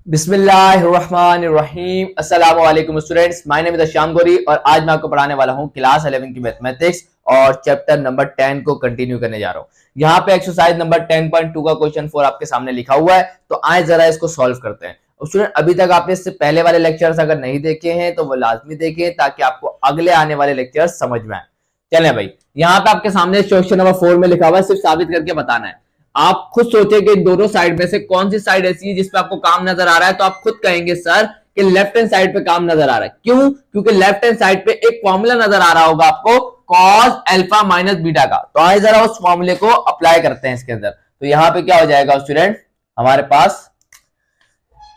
बिस्मिल्लाहिर्रहमानिर्रहीम। अस्सलाम वालेकुम students, my name is Shyam Gauri और आज मैं आपको पढ़ाने वाला हूँ क्लास 11 की मैथमेटिक्स और चैप्टर नंबर 10 को कंटिन्यू करने जा रहा हूँ। यहाँ पे एक्सरसाइज नंबर 10.2 का क्वेश्चन 4 आपके सामने लिखा हुआ है, तो आए जरा इसको सॉल्व करते हैं। स्टूडेंट, अभी तक आपने इससे पहले वाले लेक्चर्स अगर नहीं देखे हैं तो वो लाजमी देखें ताकि आपको अगले आने वाले लेक्चर्स समझ में आए। चले भाई, यहाँ पे आपके सामने क्वेश्चन नंबर 4 में लिखा हुआ है, सिर्फ साबित करके बताना है। आप खुद सोचे कि दोनों साइड में से कौन सी साइड ऐसी है जिसपे आपको काम नजर आ रहा है, तो आप खुद कहेंगे सर कि लेफ्ट हैंड साइड पे काम नजर आ रहा है। क्यों? क्योंकि लेफ्ट हैंड साइड पे एक फॉर्मूला नजर आ रहा होगा आपको कॉस अल्फा माइनस बीटा का। तो आइए जरा उस फॉर्मूले को अप्लाई करते हैं इसके अंदर। तो यहां पे क्या हो जाएगा स्टूडेंट, हमारे पास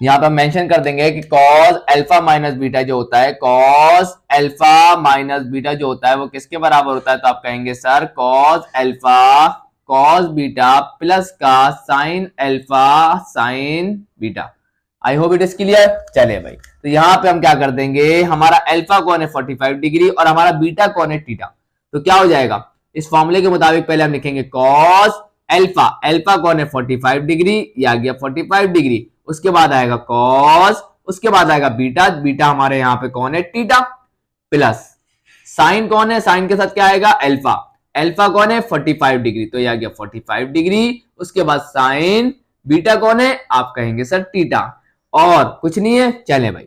यहां पर मेंशन कर देंगे कि कॉस अल्फा माइनस बीटा जो होता है, कॉस अल्फा माइनस बीटा जो होता है वो किसके बराबर होता है? तो आप कहेंगे sir cos alpha cos beta plus का sine alpha sine beta. I hope it is clear. चले भाई, तो यहां पे हम क्या कर देंगे, हमारा अल्फा कौन है 45 डिग्री और हमारा बीटा कौन है थीटा। तो क्या हो जाएगा, इस फॉर्मूले के मुताबिक पहले हम लिखेंगे कॉस अल्फा, अल्फा कौन है 45 डिग्री, ये आ गया 45 डिग्री। उसके बाद आएगा कॉस, उसके बाद आएगा बीटा, बीटा हमारे यहाँ पे कौन है थीटा, प्लस साइन कौन है, साइन के साथ क्या आएगा अल्फा, अल्फा कौन है 45 डिग्री, तो ये आ गया 45 डिग्री। उसके बाद साइन बीटा कौन है, आप कहेंगे सर थीटा, और कुछ नहीं है। चले भाई,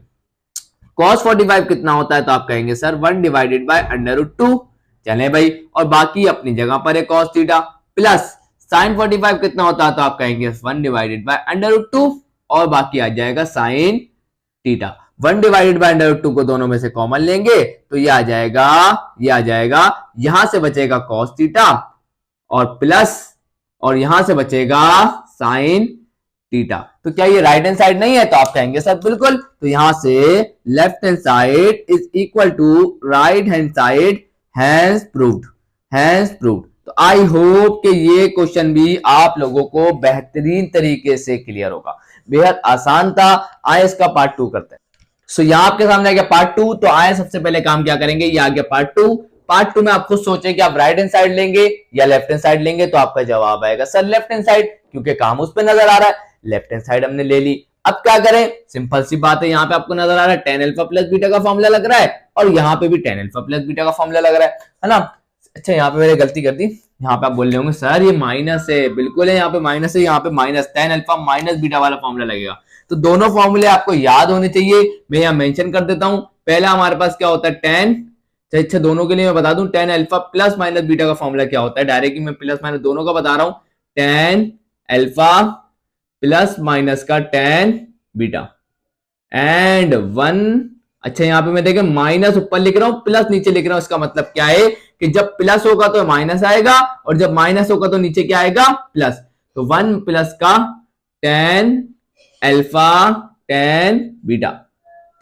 cos 45 कितना होता है? तो आप कहेंगे सर 1 डिवाइडेड बाय √2। चले भाई, और बाकी अपनी जगह पर है cos थीटा, प्लस साइन 45 कितना होता है? तो आप कहेंगे 1 डिवाइडेड बाय √2 और बाकी आ जाएगा साइन थीटा। 1 डिवाइडेड बाय √2 को दोनों में से कॉमन लेंगे तो ये आ जाएगा, ये आ जाएगा, यहां से बचेगा cos थीटा और प्लस, और यहां से बचेगा साइन थीटा। तो क्या ये राइट हैंड साइड नहीं है? तो आप कहेंगे सर बिल्कुल। तो यहां से left hand side is equal to right hand side, hence proved, hence proved. तो आई होप कि ये क्वेश्चन भी आप लोगों को बेहतरीन तरीके से क्लियर होगा, बेहद आसान था। आए इसका पार्ट 2 करते हैं। सो यहां आपके सामने आ गया पार्ट 2। तो आए सबसे पहले काम क्या करेंगे, ये आ गया पार्ट 2। पार्ट 2 में आप खुद सोचें कि आप राइट हैंड साइड लेंगे या लेफ्ट हैंड साइड लेंगे, तो आपका जवाब आएगा सर लेफ्ट हैंड साइड, क्योंकि काम उस पर नजर आ रहा है। लेफ्ट हैंड साइड हमने ले ली। अब क्या करें, सिंपल सी बात है, यहाँ पे आपको नजर आ रहा है tan अल्फा प्लस बीटा का फॉर्मूला लग रहा है और यहाँ पे भी tan अल्फा प्लस बीटा का फॉर्मूला लग रहा है ना। अच्छा, यहाँ पे मैंने गलती कर दी, यहाँ पे आप बोल रहे होंगे सर ये माइनस है, बिल्कुल है, यहाँ पे माइनस है, यहाँ पे minus tan alpha minus beta वाला फॉर्मूला लगेगा। तो दोनों फॉर्मूले आपको याद होने चाहिए, मैं यहाँ मेंशन कर देता हूँ। पहला हमारे पास क्या होता है tan, अच्छा दोनों के लिए मैं बता दूं, tan alpha plus minus beta का फॉर्मूला क्या होता है, डायरेक्टली मैं प्लस माइनस दोनों का बता रहा हूं। tan अल्फा प्लस माइनस का tan बीटा एंड 1। अच्छा, यहाँ पे मैं देखें माइनस ऊपर लिख रहा हूं, प्लस नीचे लिख रहा हूं। इसका मतलब क्या है कि जब प्लस होगा तो माइनस आएगा और जब माइनस होगा तो नीचे क्या आएगा, प्लस। तो 1 प्लस का tan अल्फा tan बीटा।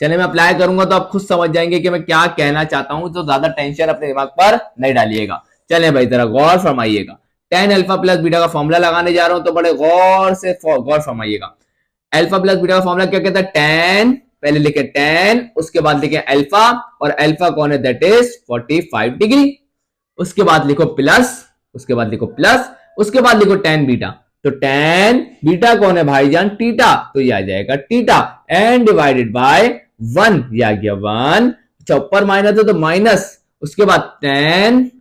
चलिए मैं अप्लाई करूंगा तो आप खुद समझ जाएंगे कि मैं क्या कहना चाहता हूं, तो ज्यादा टेंशन अपने दिमाग पर नहीं डालिएगा। चलिए भाई जरा गौर फरमाइएगा, tan अल्फा प्लस बीटा का फॉर्मूला लगाने जा रहा हूं, तो बड़े गौर से गौर फरमाइएगा। अल्फा प्लस बीटा का फॉर्मूला क्या कहता है, tan, पहले लिखे tan, उसके बाद लिखे अल्फा, और अल्फा कौन है, दैट इज 45 डिग्री। उसके बाद लिखो प्लस, उसके बाद लिखो प्लस, उसके बाद लिखो tan बीटा। तो tan बीटा कौन है भाईजान, थीटा, तो ये आ जाएगा थीटा एंड डिवाइडेड बाय 1, ये आ गया 1। अच्छा, ऊपर माइनस है तो माइनस, उसके बाद tan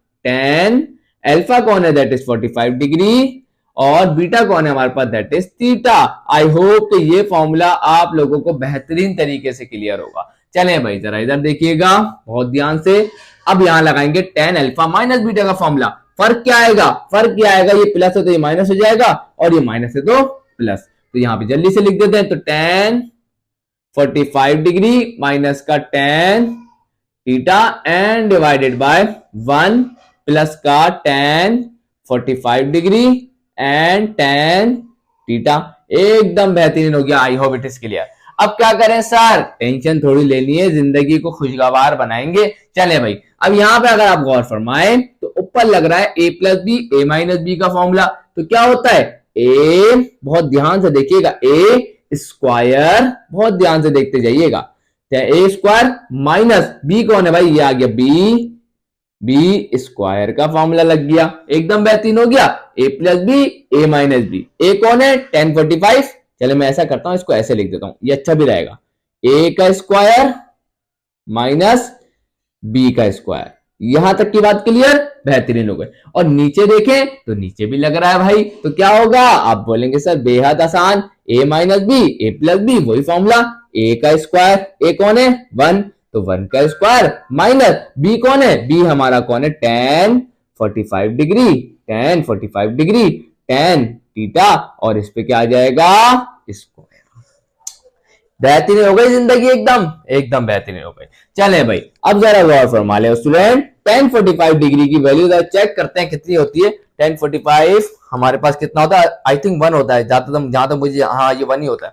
अल्फा कौन है, दैट इज 45 डिग्री, और बीटा कौन है हमारे पास, that is theta. I hope कि ये फॉर्मूला आप लोगों को बेहतरीन तरीके से क्लियर होगा। चलें भाई जरा इधर देखिएगा बहुत ध्यान से। अब यहां लगाएंगे tan अल्फा माइनस बीटा का फॉर्मूला। फर्क क्या आएगा, फर्क क्या आएगा, ये प्लस है तो ये माइनस हो जाएगा और ये माइनस है तो प्लस। तो यहां पे जल्दी से लिख देते हैं, तो tan 45 डिग्री माइनस का tan theta and divided by 1 plus का tan 45 degree and tan theta. एकदम बेहतरीन हो गया, आई होप इट इज क्लियर। अब क्या करें सर, टेंशन थोड़ी लेनी है, जिंदगी को खुशगवार बनाएंगे। चले भाई, अब यहां पे अगर आप गौर फरमाएं तो ऊपर लग रहा है a plus B A minus B का फॉर्मूला। तो क्या होता है, a, बहुत ध्यान से देखिएगा, a स्क्वायर, बहुत ध्यान से देखते जाइएगा, ए स्क्वायर माइनस बी कौन है भाई, ये आ गया बी, बी स्क्वायर का फॉर्मूला लग गया, एकदम बेहतरीन हो गया। ए plus B A minus B, ए कौन है tan 45 चले मैं ऐसा करता हूं, इसको ऐसे लिख देता हूं, ये अच्छा भी रहेगा, ए का स्क्वायर माइनस बी का स्क्वायर। यहां तक की बात क्लियर, बेहतरीन हो गई। और नीचे देखें तो नीचे भी लग रहा है भाई, तो क्या होगा, आप बोलेंगे सर बेहद आसान, ए माइनस बी, ए प्लस बी, वही फॉर्मूला, ए का स्क्वायर, ए कौन है 1, तो 1 का स्क्वायर माइनस बी कौन है, बी हमारा कौन है tan 45 degree, tan 45 degree, tan theta, और इस पे क्या आ जाएगा स्क्वायर। बेहतरीन हो गई जिंदगी, एकदम एकदम बेहतरीन हो गई। चले भाई अब जरा गौर फरमा ले स्टूडेंट, tan 45 डिग्री की वैल्यू चेक करते हैं कितनी होती है। tan 45 हमारे पास कितना होता है, आई थिंक 1 होता है, जहां तक मुझे, हाँ ये 1 ही होता है,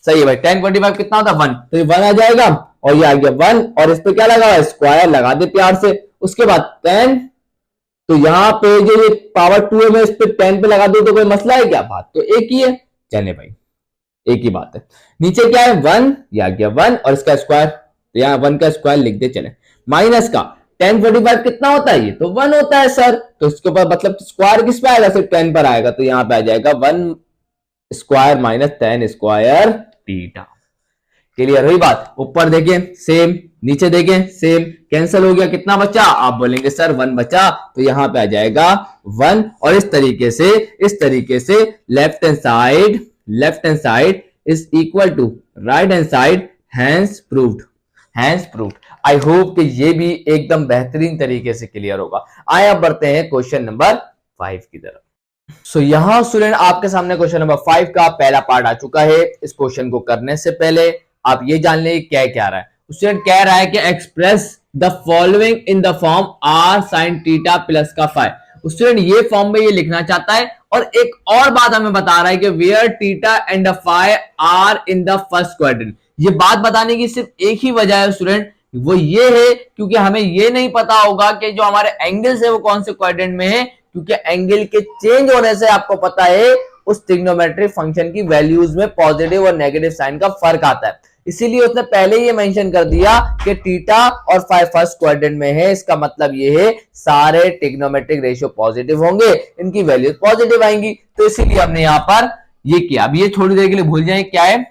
सही है भाई। tan 45 कितना होता है 1, तो ये 1 आ जाएगा, और ये आ गया 1, और इस पे क्या लगा हुआ है स्क्वायर लगा दे प्यार से। उसके बाद tan, तो यहाँ पे जो ये पावर 2 है मैं इस पे 10 पे लगा दूं तो कोई मसला है क्या, बात तो एक ही है। चले भाई एक ही बात है, नीचे क्या है 1, ये आ गया 1, और इसका स्क्वायर, तो यहाँ 1 का स्क्वायर लिख दे। चले माइनस का tan 45 कितना होता है, ये तो 1 होता है सर, तो इसके ऊपर मतलब स्क्वायर किस पे आएगा, सिर्फ 10 पर आएगा, तो यहाँ पे आ जाएगा 1 square minus tan square theta. Clear हुई बात, ऊपर देखें सेम, नीचे देखें सेम, कैंसिल हो गया, कितना बचा, आप बोलेंगे सर 1 बचा, तो यहां पे आ जाएगा 1, और इस तरीके से left hand side is equal to right hand side, hence proved. I hope कि ये भी एकदम बेहतरीन तरीके से क्लियर होगा। आइए अब बढ़ते हैं क्वेश्चन नंबर 5 की तरफ। सो यहां स्टूडेंट आपके सामने क्वेश्चन नंबर 5 का पहला पार्ट आ चुका है। इस क्वेश्चन को करने से पहले आप ये जान लें क्या रहा है। स्टूडेंट कह रहा है कि express the following in the form r sin theta plus का फाई। स्टूडेंट ये फॉर्म में ये लिखना चाहता है, और एक और बात हमें बता रहा है कि where theta and phi are in the first quadrant. ये बात बताने की सिर्फ एक ही वजह है स्टूडेंट, वो ये है क्योंकि हमें ये नहीं पता होगा कि जो हमारे एंगल्स है वो कौन से क्वाड्रेंट में है, क्योंकि एंगल के चेंज होने से आपको पता है उस ट्रिग्नोमेट्रिक फंक्शन की वैल्यूज में पॉजिटिव और नेगेटिव साइन का फर्क आता है। इसीलिए उसने पहले ये मेंशन कर दिया कि थीटा और फाई फर्स्ट क्वाड्रेंट में है, इसका मतलब ये है सारे ट्रिग्नोमेट्रिक रेशियो पॉजिटिव होंगे, इनकी वैल्यूज पॉजिटिव आएंगी, तो इसीलिए हमने यहां पर ये किया। अब ये थोड़ी देर के लिए भूल जाए क्या है,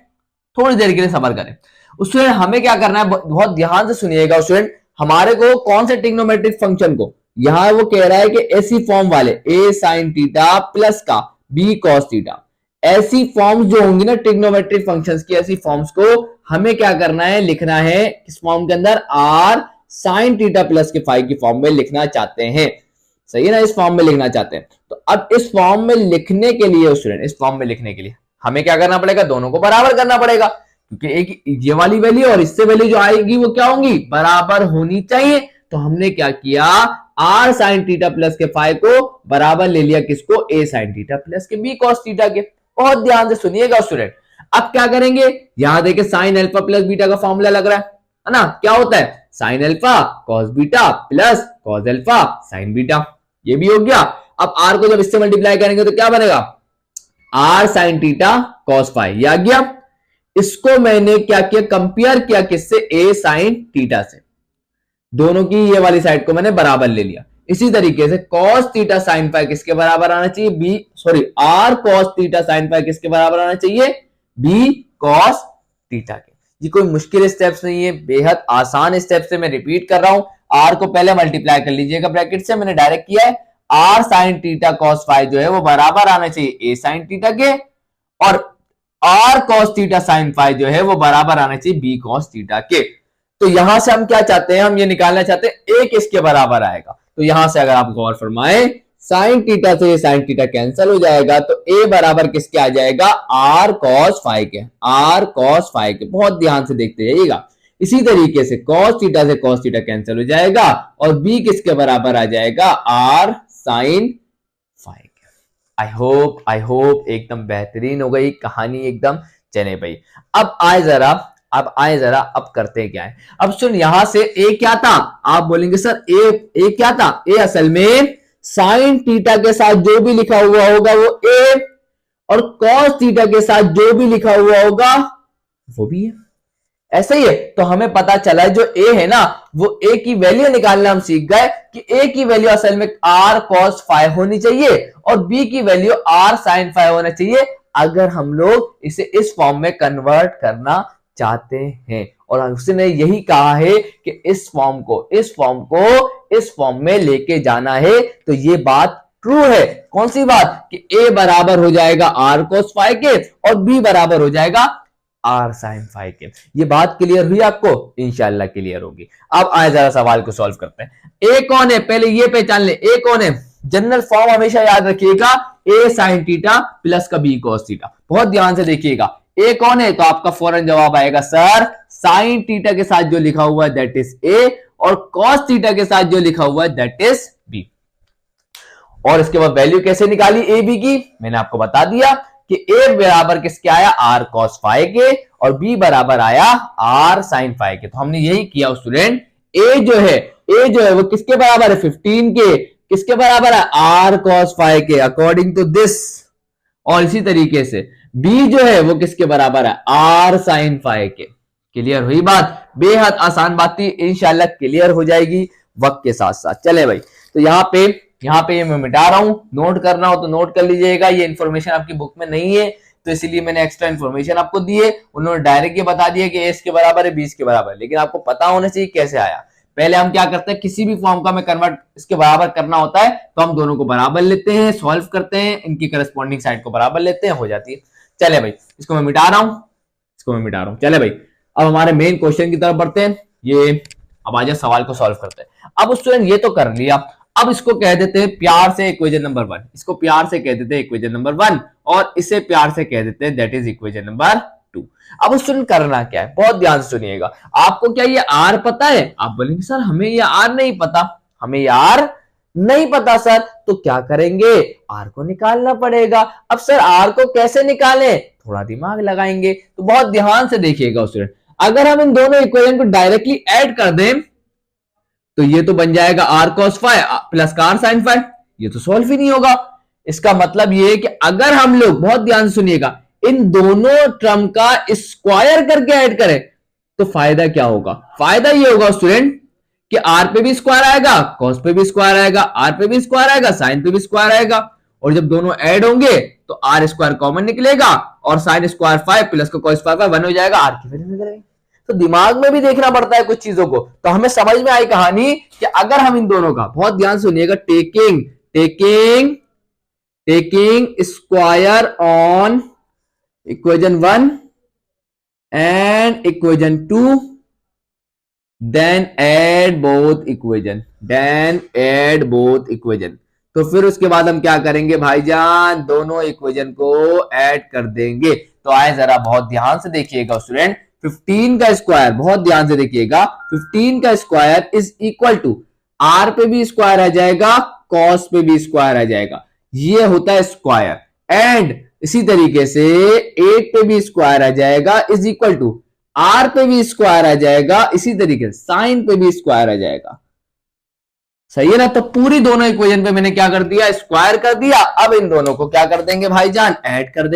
थोड़ी देर के लिए सब्र करें। स्टूडेंट हमें क्या करना है, बहुत ध्यान से सुनिएगा स्टूडेंट, हमारे को कौन से ट्रिग्नोमेट्रिक फंक्शन को, यहां वो कह रहा है कि ऐसी फॉर्म वाले a sin थीटा प्लस का b cos थीटा, ऐसी फॉर्म्स जो होंगी ना ट्रिग्नोमेट्रिक फंक्शंस की, ऐसी फॉर्म्स को हमें क्या करना है, लिखना है इस फॉर्म के अंदर r sin थीटा प्लस के फाई की फॉर्म में लिखना चाहते हैं, सही है ना, इस फॉर्म में लिखना चाहते हैं। तो अब इस फॉर्म में लिखने के लिए स्टूडेंट, इस फॉर्म में लिखने के लिए हमें क्या करना पड़ेगा, दोनों को बराबर करना पड़ेगा, क्योंकि एक ये वाली वैल्यू और इससे वैल्यू जो आएगी वो क्या होंगी, बराबर होनी चाहिए। तो हमने क्या किया, r sin थीटा प्लस के फाई को बराबर ले लिया किसको, a sin थीटा प्लस के b cos थीटा के। बहुत ध्यान से सुनिएगा स्टूडेंट, अब क्या करेंगे, यहां देखिए साइन अल्फा प्लस बीटा का फॉर्मूला लग रहा है ना, क्या होता है sine alpha cos beta plus cos alpha sine beta, ये भी हो गया। अब r को जब इससे मल्टीप्लाई करेंगे तो क्या बनेगा, r sin theta cos phi, ये आ गया। इसको मैंने क्या किया, कंपेयर किया किससे, a sin थीटा से, दोनों की ये वाली साइड को मैंने बराबर ले लिया। इसी तरीके से cos थीटा sin फाई किसके बराबर आना चाहिए, r cos theta sin phi किसके बराबर आना चाहिए, b cos थीटा के। ये कोई मुश्किल स्टेप्स नहीं है, बेहद आसान स्टेप से मैं रिपीट कर रहा हूं। r को पहले मल्टीप्लाई कर लीजिएगा ब्रैकेट से, मैंने डायरेक्ट किया है, r sin theta cos phi जो है वो बराबर आना चाहिए a sin थीटा के, और r cos theta sin phi जो है वो बराबर आना चाहिए b cos थीटा के। तो यहां से हम क्या चाहते हैं, हम ये निकालना चाहते हैं a किसके बराबर आएगा। तो यहां से अगर आप गौर फरमाएं, साइन थीटा से साइन थीटा कैंसिल हो जाएगा, तो a बराबर किसके आ जाएगा, r cos फाई के, r cos फाई के। बहुत ध्यान से देखते जाइएगा। इसी तरीके से cos थीटा से cos थीटा कैंसिल हो जाएगा, और b किसके बराबर आ जाएगा, r sin फाई के। आई होप एकदम बेहतरीन हो गई कहानी एकदम। चले भाई अब आए जरा अब करते क्या है। अब सुन, यहां से a क्या था, आप बोलेंगे सर a क्या था, a असल में साइन थीटा के साथ जो भी लिखा हुआ होगा वो a, और cos थीटा के साथ जो भी लिखा हुआ होगा वो भी है, ऐसा ही है। तो हमें पता चला जो a है ना, वो a की वैल्यू निकालना हम सीख गए कि a की वैल्यू असल में r cos फाई होनी चाहिए, और b की वैल्यू r sin फाई होना चाहिए। अगर हम लोग इसे इस फॉर्म में कन्वर्ट करना चाहते हैं। और उसने यही कहा है कि इस फॉर्म में लेके जाना है। तो ये बात ट्रू है। कौन सी बात? कि a बराबर हो जाएगा r cos phi के और b बराबर हो जाएगा r sin phi के। ये बात क्लियर हुई आपको? इंशाल्लाह क्लियर होगी। अब आए जरा सवाल को सॉल्व करते हैं। a कौन है? पहले ये पहचान ले, a कौन है? जनरल फॉर्म हमेशा याद रखिएगा, a sin थीटा प्लस का b cos थीटा। बहुत ध्यान से देखिएगा, a कौन है? तो आपका फौरन जवाब आएगा सर sin थीटा के साथ जो लिखा हुआ है दैट इज a, और cos थीटा के साथ जो लिखा हुआ है दैट इज b। और इसके बाद वैल्यू कैसे निकाली ए बी की? मैंने आपको बता दिया कि a बराबर किसके आया? r cos phi के, और b बराबर आया r sin phi के। तो हमने यही किया स्टूडेंट। a जो है वो किसके बराबर है? 15 के। किसके बराबर है? r cos phi के, अकॉर्डिंग टू दिस। और इसी तरीके से b जो है वो किसके बराबर है? r sin phi के। क्लियर हुई बात? बेहद आसान बात थी, इंशाल्लाह क्लियर हो जाएगी वक्त के साथ साथ। चले भाई, तो यहाँ पे ये मैं मिटा रहा हूं। नोट करना हो तो नोट कर लीजिएगा, ये इन्फॉर्मेशन आपकी बुक में नहीं है तो इसलिए मैंने एक्स्ट्रा इन्फॉर्मेशन आपको दी है। उन्होंने डायरेक्ट ये बता दिया कि ए इसके बराबर है, बी इसके बराबर है, लेकिन आपको पता होना चाहिए कैसे आया। पहले हम क्या करते हैं, किसी भी फॉर्म का हमें कन्वर्ट इसके बराबर करना होता है तो हम दोनों को बराबर लेते हैं, सॉल्व करते हैं, इनकी करस्पॉन्डिंग साइड को बराबर लेते हैं, हो जाती है। चले भाई, इसको मैं मिटा रहा हूं, चले भाई अब हमारे मेन क्वेश्चन की तरफ बढ़ते हैं। ये अब आ जाए सवाल को सॉल्व करते हैं। अब स्टूडेंट ये तो कर लिया, अब इसको कह देते हैं प्यार से इक्वेशन नंबर 1, इसको प्यार से कह देते हैं इक्वेशन नंबर 1, और इसे प्यार से कह देते हैं दैट इज इक्वेशन नंबर 2। अब स्टूडेंट करना क्या है, बहुत ध्यान से सुनिएगा। आपको क्या ये आर पता है? आप बोलेंगे सर हमें ये आर नहीं पता, हमें ये आर नहीं पता सर, तो क्या करेंगे? आर को निकालना पड़ेगा। अब सर आर को कैसे निकालें? थोड़ा दिमाग लगाएंगे। तो बहुत ध्यान से देखिएगा स्टूडेंट, अगर हम इन दोनों इक्वेशन को डायरेक्टली ऐड कर दें तो ये तो बन जाएगा r cos phi प्लस का r sin phi, ये तो सॉल्व ही नहीं होगा। इसका मतलब ये है कि अगर हम लोग, बहुत ध्यान से सुनिएगा, इन दोनों टर्म का स्क्वायर करके ऐड करें तो फायदा क्या होगा? फायदा ये होगा स्टूडेंट कि r पे भी स्क्वायर आएगा, cos पे भी स्क्वायर आएगा, r पे भी स्क्वायर आएगा, sin पे भी स्क्वायर आएगा, और जब दोनों ऐड होंगे तो r स्क्वायर कॉमन निकलेगा और sin स्क्वायर 5 प्लस का cos स्क्वायर 1 हो जाएगा, r की वैल्यू निकलेगी। तो दिमाग में भी देखना पड़ता है कुछ चीजों को। तो हमें समझ में आई कहानी कि अगर हम इन दोनों का, बहुत ध्यान सुनिएगा, taking square on equation 1 and equation 2 then add both equation, तो फिर उसके बाद हम क्या करेंगे भाईजान? दोनों इक्वेशन को ऐड कर देंगे। तो आए जरा बहुत ध्यान से देखिएगा स्टूडेंट, 15 का स्क्वायर, बहुत ध्यान से देखिएगा, 15 का square is equal to r पे भी स्क्वायर आ जाएगा, cos पे भी स्क्वायर आ जाएगा, ये होता है स्क्वायर। एंड इसी तरीके से 8 पे भी स्क्वायर आ जाएगा इज इक्वल टू r पे भी स्क्वायर आ जाएगा, इसी तरीके से sin पे भी स्क्वायर आ जाएगा। सही है ना? तो पूरी दोनों इक्वेशन पे मैंने क्या कर दिया? स्क्वायर कर दिया। अब इन दोनों को क्या कर देंगे भाईजान? ऐड कर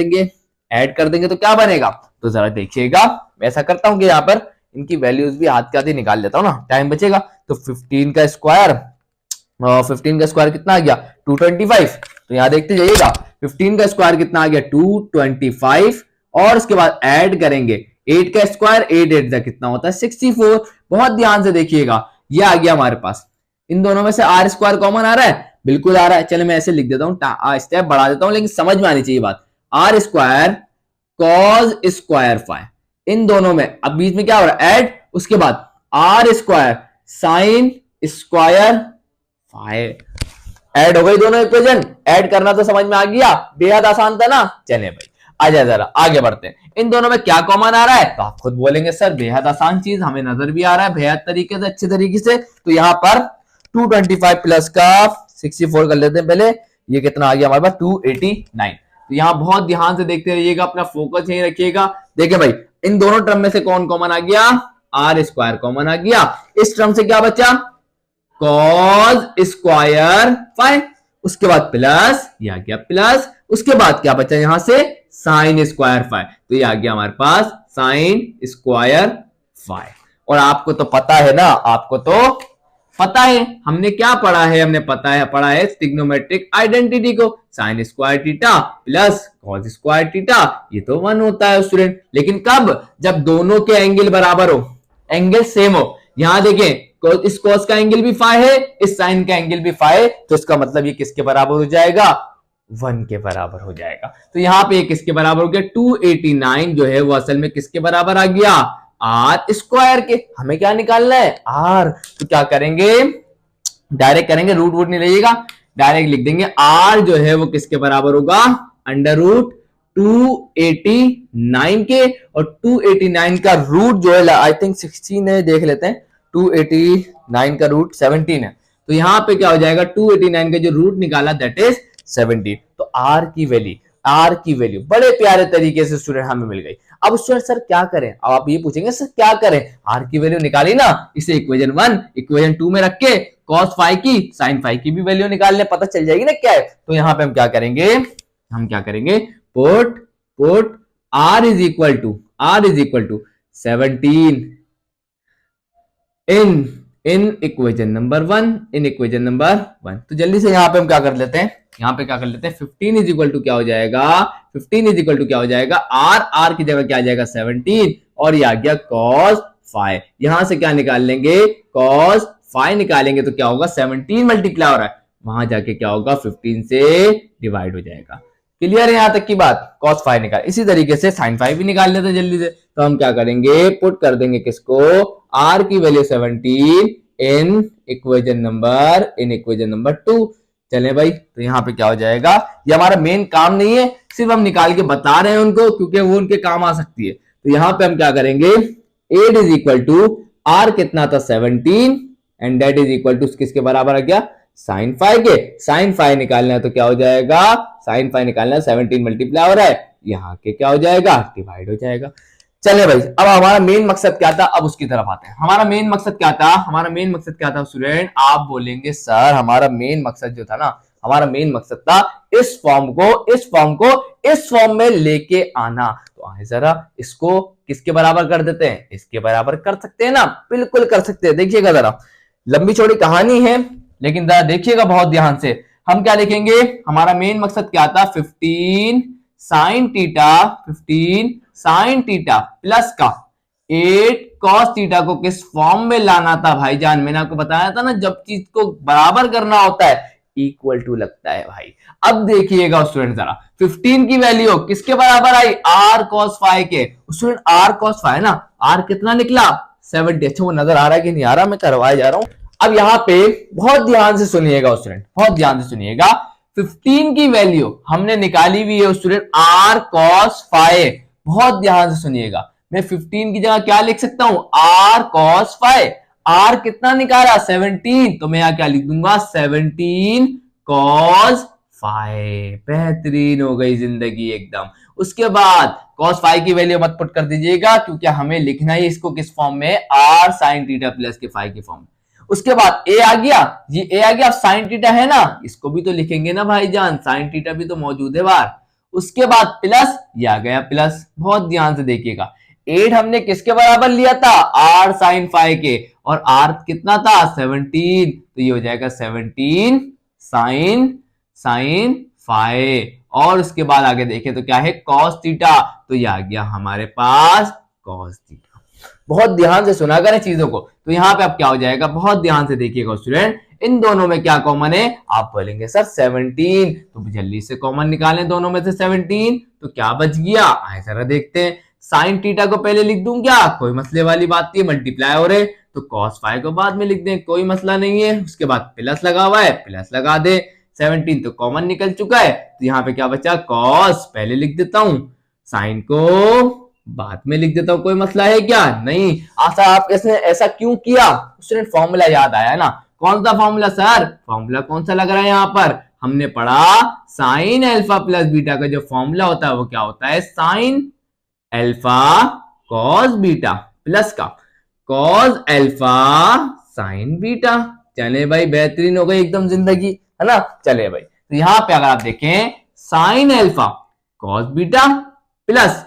देंगे तो क्या बनेगा? तो जरा देखिएगा, मैं ऐसा करता हूं कि यहां पर इनकी वैल्यूज भी हाथ के आते निकाल लेता हूं ना, टाइम बचेगा। तो 15 का स्क्वायर कितना आ गया? 225। तो यहां देखते जाइएगा, 15 का स्क्वायर कितना आ गया? 225, और उसके बाद ऐड करेंगे 8 का स्क्वायर, 8 कितना होता है? 64। बहुत ध्यान से देखिएगा, ये आ गया हमारे पास। इन दोनों में से आर स्क्वायर कॉमन आ रहा है? बिल्कुल आ रहा है। चलो मैं ऐसे लिख देता हूं, स्टेप बढ़ा देता हूं, लेकिन समझ में आनी चाहिए बात। R square cos square phi, इन दोनों में अब बीच में क्या हो रहा है? ऐड, उसके बाद r square sine square phi, add हो गई दोनों इक्वेशन। ऐड करना तो समझ में आ गया, बेहद आसान था ना। चले भाई आ जाए, जरा आगे बढ़ते हैं। इन दोनों में क्या कॉमन आ रहा है? तो आप खुद बोलेंगे सर बेहद आसान चीज, हमें नजर भी आ रहा है बेहद तरीके से, अच्छे तरीके से। तो यहां पर 225 प्लस का 64 कर लेते हैं पहले, ये कितना आ गया हमारे पास? 289। तो यहां बहुत ध्यान से देखते रहिएगा, अपना फोकस यही रखिएगा। देखिए भाई, इन दोनों टर्म में से कौन कॉमन आ गया? आर स्क्वायर कॉमन आ गया। इस टर्म से क्या बचा? cos स्क्वायर फाइ, उसके बाद प्लस, ये आ गया प्लस, उसके बाद क्या बचा यहां से? साइन स्क्वायर फाइ, तो ये आ गया हमारे पास साइन स्क्वायर फाइ। और आपको तो पता है ना, आपको तो पता है हमने क्या पढ़ा है, हमने पढ़ा है ट्रिग्नोमेट्रिक आइडेंटिटी को, sine square theta plus cos square theta, ये तो 1 होता है स्टूडेंट। लेकिन कब? जब दोनों के एंगल बराबर हो, एंगल सेम हो। यहां देखें इस कॉस का एंगल भी फाई है, इस साइन का एंगल भी फाई है, तो इसका मतलब ये किसके बराबर हो जाएगा? 1 के बराबर हो जाएगा। तो यहां पे किसके बराबर हो गया? 289 जो है वो असल में किसके बराबर आ गया? आर स्क्वायर के। हमें क्या निकालना है? आर। तो क्या करेंगे? डायरेक्ट करेंगे, रूट वूट नहीं लीजिएगा, डायरेक्ट लिख देंगे आर जो है वो किसके बराबर होगा? अंडर रूट 289 के। और 289 का रूट जो है आई थिंक 16 है, देख लेते हैं। 289 का रूट 17 है, तो यहां पे क्या हो जाएगा? 289 का जो रूट निकाला दैट इज 17। तो आर की वैल्यू बड़े प्यारे तरीके से स्टूडेंट हमें मिल गई। अब स्टूडेंट सर क्या करें? अब आप ये पूछेंगे सर क्या करें? आर की वैल्यू निकाली ना, इसे इक्वेशन 1 इक्वेशन 2 में रख के कॉस फाई की साइन फाई की भी वैल्यू निकाल ले, पता चल जाएगी ना क्या है। तो यहां पे हम क्या करेंगे? Put are is equal to 17 in equation number 1 तो जल्दी से यहां पे हम क्या कर लेते हैं? 15 इज इक्वल टू क्या हो जाएगा? आर की जगह क्या आ जाएगा? 17, और ये आ गया कॉस फाई। यहां से क्या निकाल लेंगे? कॉस फाई निकालेंगे तो क्या होगा? 17 मल्टीप्लाई हो रहा है, वहां जाके क्या होगा? 15 से डिवाइड हो जाएगा। क्लियर है यहां तक की बात? कॉस फाई निकाल, इसी तरीके से साइन फाई भी निकाल लेते हैं जल्दी से। तो हम क्या करेंगे? पुट कर देंगे किसको? आर की वैल्यू 17 इन इक्वेशन नंबर 2। चले भाई, तो यहां पे क्या हो जाएगा? ये हमारा मेन काम नहीं है, सिर्फ हम निकाल के बता रहे हैं उनको, क्योंकि वो उनके काम आ सकती है। तो यहां पे हम क्या करेंगे? 8 इज इक्वल टू आर कितना था? 17, and that is equal to किसके बराबर आ गया? साइन फाई के। साइन फाई निकालना है तो क्या हो जाएगा? साइन फाई निकालना है, 17 मल्टीप्लाई हो रहा है, यहाँ के क्या हो जाएगा? डिवाइड हो जाएगा। चले भाई, अब हमारा मेन मकसद क्या था? अब उसकी तरफ आते हैं। हमारा मेन मकसद क्या था स्टूडेंट? आप बोलेंगे सर हमारा मेन मकसद जो था ना, हमारा मेन मकसद था इस फॉर्म में लेके आना। तो आए जरा इसको किसके बराबर कर देते हैं? इसके बराबर कर सकते हैं ना? बिल्कुल कर सकते हैं। देखिएगा जरा, लंबी चौड़ी कहानी है, लेकिन जरा देखिएगा बहुत ध्यान से। हम क्या लिखेंगे? हमारा मेन मकसद क्या था? 15 साइन थीटा प्लस का 8 कॉस थीटा को किस फॉर्म में लाना था भाईजान? मैंने आपको बताया था ना, जब चीज को बराबर करना होता है इक्वल टू लगता है भाई। अब देखिएगा स्टूडेंट जरा, 15 की वैल्यू किसके बराबर आई? आर कॉस फाई के। स्टूडेंट आर कॉस फाई ना, आर कितना निकला? 70। अच्छा वो नजर आ रहा है कि नहीं आ रहा? मैं करवाया जा रहा हूं। अब यहां पे बहुत ध्यान से सुनिएगा स्टूडेंट, बहुत ध्यान से सुनिएगा। 15 की वैल्यू हमने निकाली हुई है स्टूडेंट आर कॉस फाई। बहुत ध्यान से सुनिएगा, मैं 15 की जगह क्या लिख सकता हूं? Are cos phi. आर कितना निकाला? 17, तो मैं यहां क्या लिख दूंगा? 17 कॉस फाई। बेहतरीन हो गई जिंदगी एकदम। उसके बाद कॉस फाई की वैल्यू मत पुट कर दीजिएगा, क्योंकि हमें लिखना ही इसको किस फॉर्म में? आर साइन थीटा प्लस के फाई के फॉर्म में। उसके बाद ए आ गया, ये ए आ गया। अब साइन थीटा है ना, इसको भी तो लिखेंगे ना भाईजान, साइन थीटा भी तो मौजूद है बाहर। उसके बाद प्लस, ये आ गया प्लस। बहुत ध्यान से देखिएगा, 8 हमने किसके बराबर लिया था? आर साइन फाई के, और आर कितना था? 17, तो ये हो जाएगा 17 साइन फाई। और उसके बाद आगे देखें तो क्या है? कॉस थीटा, तो ये आ गया हमारे पास कॉस थीटा। बहुत ध्यान से सुना करें चीजों को। तो यहां पे अब क्या हो जाएगा? बहुत ध्यान से देखिएगा स्टूडेंट, इन दोनों में क्या कॉमन है? आप बोलेंगे सर 17, तो जल्दी से कॉमन निकालें दोनों में से 17, तो क्या बच गया? आए जरा देखते हैं। साइन थीटा को पहले लिख दूं क्या? कोई मसले वाली बात नहीं है, मल्टीप्लाई हो रहे, तो कॉस फाई को बाद में लिख दें, कोई मसला नहीं है। उसके बाद प्लस लगा हुआ है, प्लस लगा दे। 17 तो कॉमन निकल चुका है, तो यहाँ पे क्या बचा? कॉस पहले लिख देता हूं, साइन को बाद में लिख देता हूं, कोई मसला है क्या? नहीं। आशा आप ऐसा क्यों किया? स्टूडेंट फॉर्मूला याद आया ना? कौन सा फॉर्मूला सर? फॉर्मूला कौन सा लग रहा है यहाँ पर? हमने पढ़ा साइन अल्फा प्लस बीटा का जो फॉर्मूला होता है वो क्या होता है? Sine alpha cos beta plus का कॉस अल्फा साइन बीटा। चले भाई, बेहतरीन हो गई एकदम जिंदगी, है ना? चले भाई, तो यहां पे अगर आप देखें sine alpha cos beta plus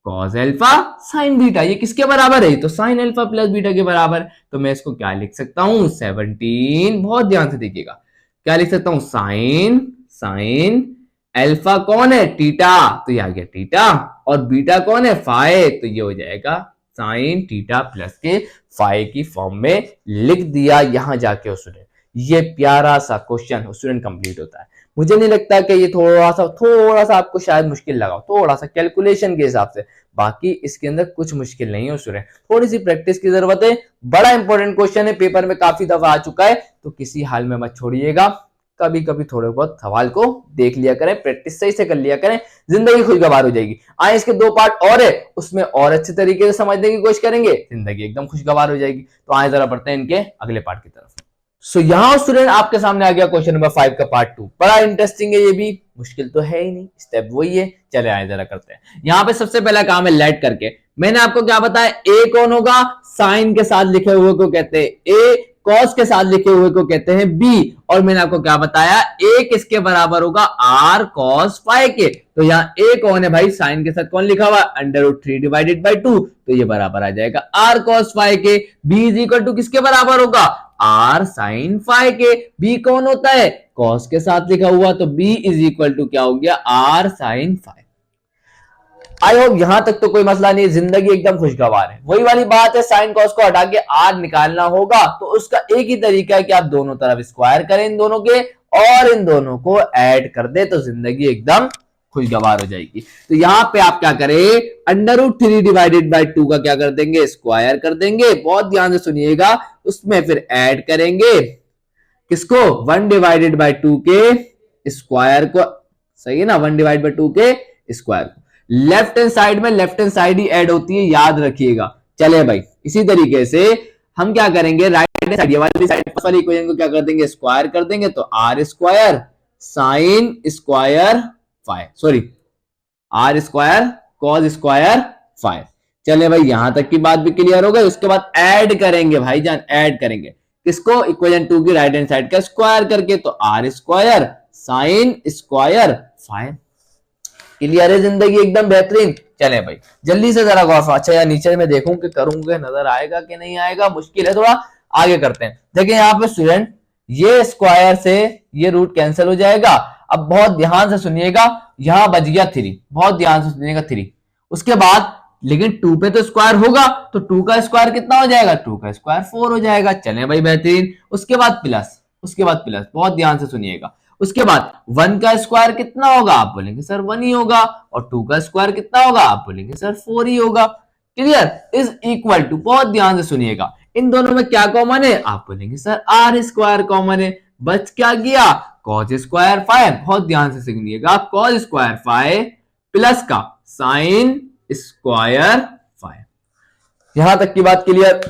cos alpha sine beta. ये किसके बराबर है? तो साइन अल्फा प्लस बीटा के बराबर। तो मैं इसको क्या लिख सकता हूं? 17। बहुत ध्यान से देखिएगा, क्या लिख सकता हूं? साइन साइन अल्फा कौन है? थीटा, तो ये आ गया थीटा। और बीटा कौन है? फाई, तो ये हो जाएगा साइन थीटा प्लस के फाई की फॉर्म में लिख दिया। यहां जाके स्टूडेंट ये प्यारा सा क्वेश्चन स्टूडेंट कंप्लीट होता है। मुझे नहीं लगता कि ये थोड़ा सा आपको शायद मुश्किल लगा, थोड़ा सा कैलकुलेशन के हिसाब से। बाकी इसके अंदर कुछ मुश्किल नहीं है स्टूडेंट, थोड़ी सी प्रैक्टिस की जरूरत है। बड़ा इंपॉर्टेंट क्वेश्चन है, पेपर में काफी दफा आ चुका है, तो किसी हाल में मत छोड़िएगा। कभी कभी थोड़े बहुत सवाल को देख लिया करें, प्रैक्टिस सही से कर लिया करें, जिंदगी खुशगवार हो जाएगी। आए इसके 2 पार्ट और है, उसमें और अच्छे तरीके से समझने की कोशिश करेंगे, जिंदगी एकदम खुशगवार हो जाएगी। तो आए जरा पढ़ते हैं इनके अगले पार्ट की तरफ। सो यहां स्टूडेंट आपके सामने आ गया क्वेश्चन नंबर 5 का पार्ट 2। बड़ा इंटरेस्टिंग है, ये भी मुश्किल तो है ही नहीं, स्टेप वही है। चले आए जरा करते हैं। यहां पे सबसे पहला काम है लेट करके। मैंने आपको क्या बताया? ए कौन होगा? साइन के साथ लिखे हुए को कहते हैं ए, कॉस के साथ लिखे हुए को कहते हैं बी। और मैंने आपको क्या बताया? ए किसके बराबर होगा? आर कॉस फाई के। तो यहाँ ए कौन है भाई? साइन के साथ कौन लिखा हुआ? √3 डिवाइडेड बाई 2, तो ये बराबर आ जाएगा आर कॉस फाई के। बी इज इक्वल टू किसके बराबर होगा? आर साइन फाई के। बी कौन होता है? कॉस के साथ लिखा हुआ, तो बी इज इक्वल टू क्या हो गया? Are sine phi. I hope यहां तक तो कोई मसला नहीं, जिंदगी एकदम खुशगवार है। वही वाली बात है, साइन कॉस को हटा के आर निकालना होगा, तो उसका एक ही तरीका है कि आप दोनों तरफ स्क्वायर करें इन दोनों के, और इन दोनों को ऐड कर दे, तो जिंदगी एकदम खुशगवार हो जाएगी। तो यहां पे आप क्या करें? √3 डिवाइडेड बाई 2 का क्या कर देंगे? स्क्वायर कर देंगे। बहुत ध्यान से सुनिएगा, उसमें फिर ऐड करेंगे किसको? 1 डिवाइडेड बाई 2 के स्क्वायर को, सही है ना? 1 डिवाइड बाई 2 के स्क्वायर को। लेफ्ट हैंड साइड में लेफ्ट हैंड साइड ही ऐड होती है, याद रखिएगा। चले भाई, इसी तरीके से हम क्या करेंगे? राइट हैंड साइड, ये वाली साइड फर्स्ट वाली इक्वेशन को क्या कर देंगे? स्क्वायर कर देंगे, तो r square sine square phi, sorry r square cos square phi. चले भाई, यहां तक की बात भी क्लियर हो गई। उसके बाद ऐड करेंगे भाईजान, ऐड करेंगे किसको? इक्वेशन 2 की राइट हैंड साइड का स्क्वायर करके, तो r square sine square phi. Clear है? जिंदगी एकदम बेहतरीन। चले भाई जल्दी से जरा गौर। अच्छा यार, नीचे में देखूं कि करूंगे, नजर आएगा कि नहीं आएगा, मुश्किल है थोड़ा। आगे करते हैं। देखिए यहाँ पे स्टूडेंट, ये स्क्वायर से ये रूट कैंसिल हो जाएगा। अब बहुत ध्यान से सुनिएगा, यहां बच गया 3, बहुत ध्यान से सुनिएगा 3। उसके बाद लेकिन 2 पे तो स्क्वायर होगा, तो 2 का स्क्वायर कितना हो जाएगा? 2 का स्क्वायर 4 हो जाएगा। चले भाई बेहतरीन। उसके बाद प्लस, उसके बाद प्लस, बहुत ध्यान से सुनिएगा। उसके बाद 1 का स्क्वायर कितना होगा? आप बोलेंगे सर 1 ही होगा। और 2 का स्क्वायर कितना होगा? आप बोलेंगे सर 4 ही होगा। क्लियर? इज इक्वल टू, बहुत ध्यान से सुनिएगा, इन दोनों में क्या कॉमन है? आप बोलेंगे सर आर स्क्वायर कॉमन है। बच क्या गया? Cos square phi. बहुत ध्यान से सुनिएगा, कॉस स्क्वायर फाई प्लस का साइन स्क्वायर फाई। यहां तक की बात क्लियर।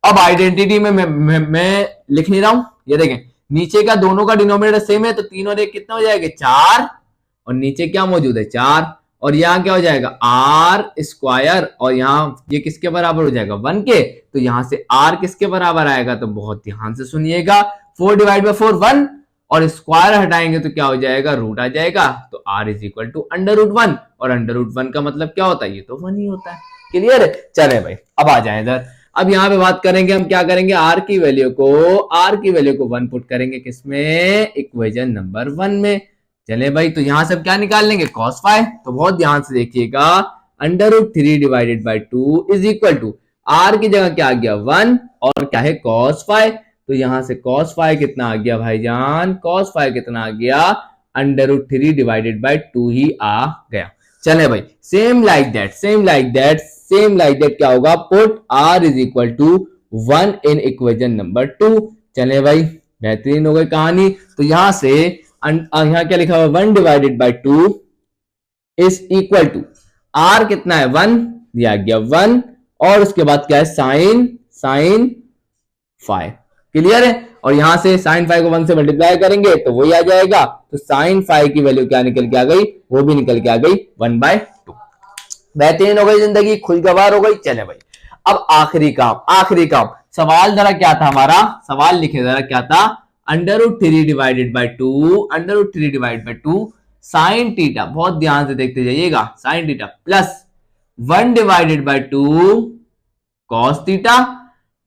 अब आइडेंटिटी में मैं लिख नहीं रहा हूं, ये देखें नीचे का दोनों का डिनोमिनेटर सेम है, तो 3 और 1 कितना हो जाएगा? 4। और नीचे क्या मौजूद है? 4। और यहां क्या हो जाएगा? R square. और यहां ये किसके बराबर हो जाएगा? 1 के। तो यहां से आर किसके बराबर आएगा? तो बहुत ध्यान से सुनिएगा, 4 डिवाइड बाई 4 1, और स्क्वायर हटाएंगे तो क्या हो जाएगा? रूट आ जाएगा। तो आर इज इक्वल टू √1, और √1 का मतलब क्या होता है? ये तो 1 ही होता है। क्लियर है? चले भाई अब आ जाए इधर। अब यहां पे बात करेंगे हम, क्या करेंगे? आर की वैल्यू को 1 पुट करेंगे किसमें? इक्वेशन नंबर 1 में। चले भाई, तो यहां से क्या निकाल लेंगे? Cos phi. तो बहुत ध्यान से देखिएगा, √3 divided by 2 is equal to, R की जगह क्या आ गया? 1, और क्या है? Cos phi. तो यहां से कॉस फाई कितना आ गया भाईजान? कॉस फाई कितना आ गया? √3 डिवाइडेड बाई 2 ही आ गया। चले भाई, same like that, same like that, same like that क्या होगा? Put are is equal to 1 in equation number 2। चले भाई बेहतरीन हो गई कहानी। तो यहां से यहां क्या लिखा हुआ? 1 divided by 2 is equal to, R कितना है? 1 दिया गया 1, और उसके बाद क्या है? Sine phi. क्लियर है? और यहां से साइन फाई को 1 से मल्टीप्लाई करेंगे तो वही आ जाएगा। तो साइन फाई की वैल्यू क्या निकल के आ गई? वो भी निकल के आ गई 1/2। बेहतरीन हो गई, जिंदगी खुशगवार हो गई। चले भाई अब आखिरी काम, आखिरी काम। सवाल जरा क्या था हमारा? सवाल लिखे जरा क्या था? √3 divided by 2, √3 divided by 2 sine theta. बहुत ध्यान से देखते जाइएगा, sign theta plus 1 divided by 2 cos theta.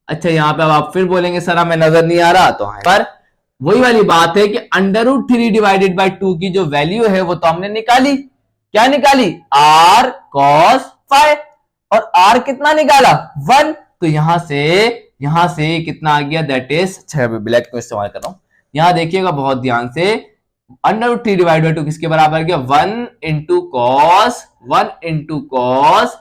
अच्छा यहां पे अब आप फिर बोलेंगे सर हमें नजर नहीं आ रहा, तो पर वही वाली बात है कि √3 डिवाइडेड बाय 2 की जो वैल्यू है वो तो हमने निकाली। क्या निकाली? r cos phi. और r कितना निकाला? 1। तो यहां से कितना आ गया? दैट इज, अच्छा ब्लैक को इस्तेमाल कर रहा हूं, यहां देखिएगा बहुत ध्यान से, √3 डिवाइड बाय 2 किसके बराबर गया? 1 इंटू कॉस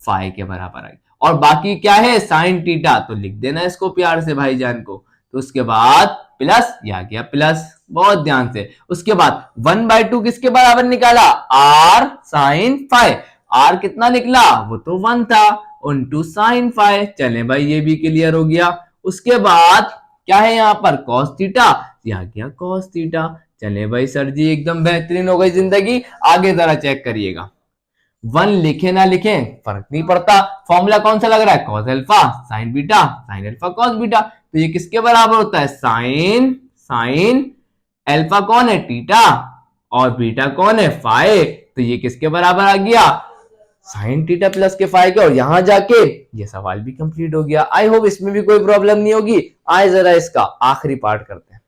फाइ के बराबर आ गया। और बाकी क्या है? साइन थीटा, तो लिख देना इसको प्यार से भाईजान को। तो उसके बाद प्लस, ये आ गया प्लस, बहुत ध्यान से। उसके बाद 1/2 किसके बराबर निकाला? r sign phi. r कितना निकला? वो तो 1 था, इंटू साइन फाइ। चले भाई ये भी क्लियर हो गया। उसके बाद क्या है यहाँ पर? कॉस थीटा, ये आ गया कॉस थीटा। चले भाई सर जी एकदम बेहतरीन हो गई जिंदगी। आगे जरा चेक करिएगा, 1 लिखे ना लिखे फर्क नहीं पड़ता, फॉर्मूला कौन सा लग रहा है? Cos alpha sine beta, sine alpha cos beta. तो ये किसके बराबर होता है? साइन अल्फा कौन है? थीटा, और बीटा कौन है? फाइ। तो ये किसके बराबर आ गया? साइन थीटा प्लस के फाइ के। और यहां जाके ये सवाल भी कंप्लीट हो गया। आई होप इसमें भी कोई प्रॉब्लम नहीं होगी। आए जरा इसका आखिरी पार्ट करते हैं।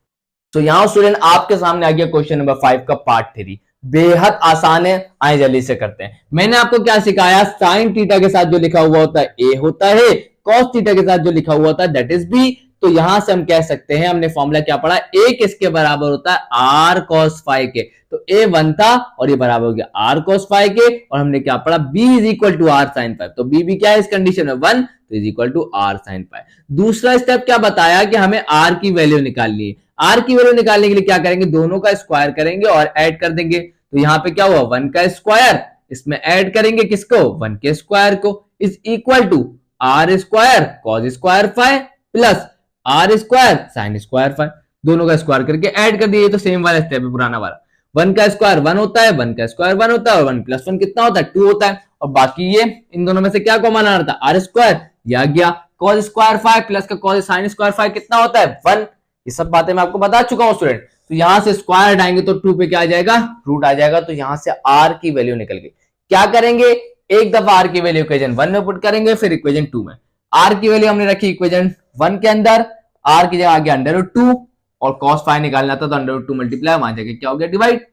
तो यहां स्टूडेंट आपके सामने आ गया क्वेश्चन नंबर 5 का पार्ट 3। बेहद आसान है, आए जल्दी से करते हैं। मैंने आपको क्या सिखाया? साइन थीटा के साथ जो लिखा हुआ होता है ए होता है, कॉस थीटा के साथ जो लिखा हुआ होता है दैट इज बी। तो यहां से हम कह सकते हैं, हमने फॉर्मूला क्या पढ़ा? ए किसके बराबर होता है? आर कॉस फाइ के। तो ए 1 था और ये बराबर हो गया आर कॉस फाइ के। और हमने क्या पढ़ा? B is equal to r sine phi. तो बी भी क्या है इस कंडीशन में? 1, तो is equal to r sine phi. दूसरा स्टेप क्या बताया? कि हमें आर की वैल्यू निकालनी है। आर की वैल्यू निकालने के लिए क्या करेंगे? दोनों का स्क्वायर करेंगे और ऐड कर देंगे। तो यहां पे क्या हुआ? 1 का स्क्वायर, इसमें ऐड करेंगे किसको? 1 के स्क्वायर को, is equal to R square cos square phi plus R square sine square phi. दोनों का स्क्वायर करके ऐड कर दिए। तो सेम वाला स्टेप है पुराना वाला। 1 का स्क्वायर 1 होता है, 1 का स्क्वायर 1 होता है, और 1 प्लस 1 कितना होता है? 2 होता है। और बाकी ये इन दोनों में से क्या कॉमन आ रहा था? आर स्क्वायर, ये आ गया कॉस स्क्वायर फाइ प्लस का कॉस साइन स्क्वायर फाइ कितना होता है? 1। ये सब बातें मैं आपको बता चुका हूं स्टूडेंट। तो यहां से स्क्वायर हटाएंगे तो 2 पे क्या आ जाएगा? रूट आ जाएगा। तो यहां से आर की वैल्यू निकल गई। क्या करेंगे? एक दफा आर की वैल्यू इक्वेशन 1 में पुट करेंगे, फिर इक्वेशन 2 में। आर की वैल्यू हमने रखी इक्वेशन 1 के अंदर, आर की जगह आ गया √2, और cos फाइ निकालना था तो √2 मल्टीप्लाई, वहां जाके क्या हो गया? Divide.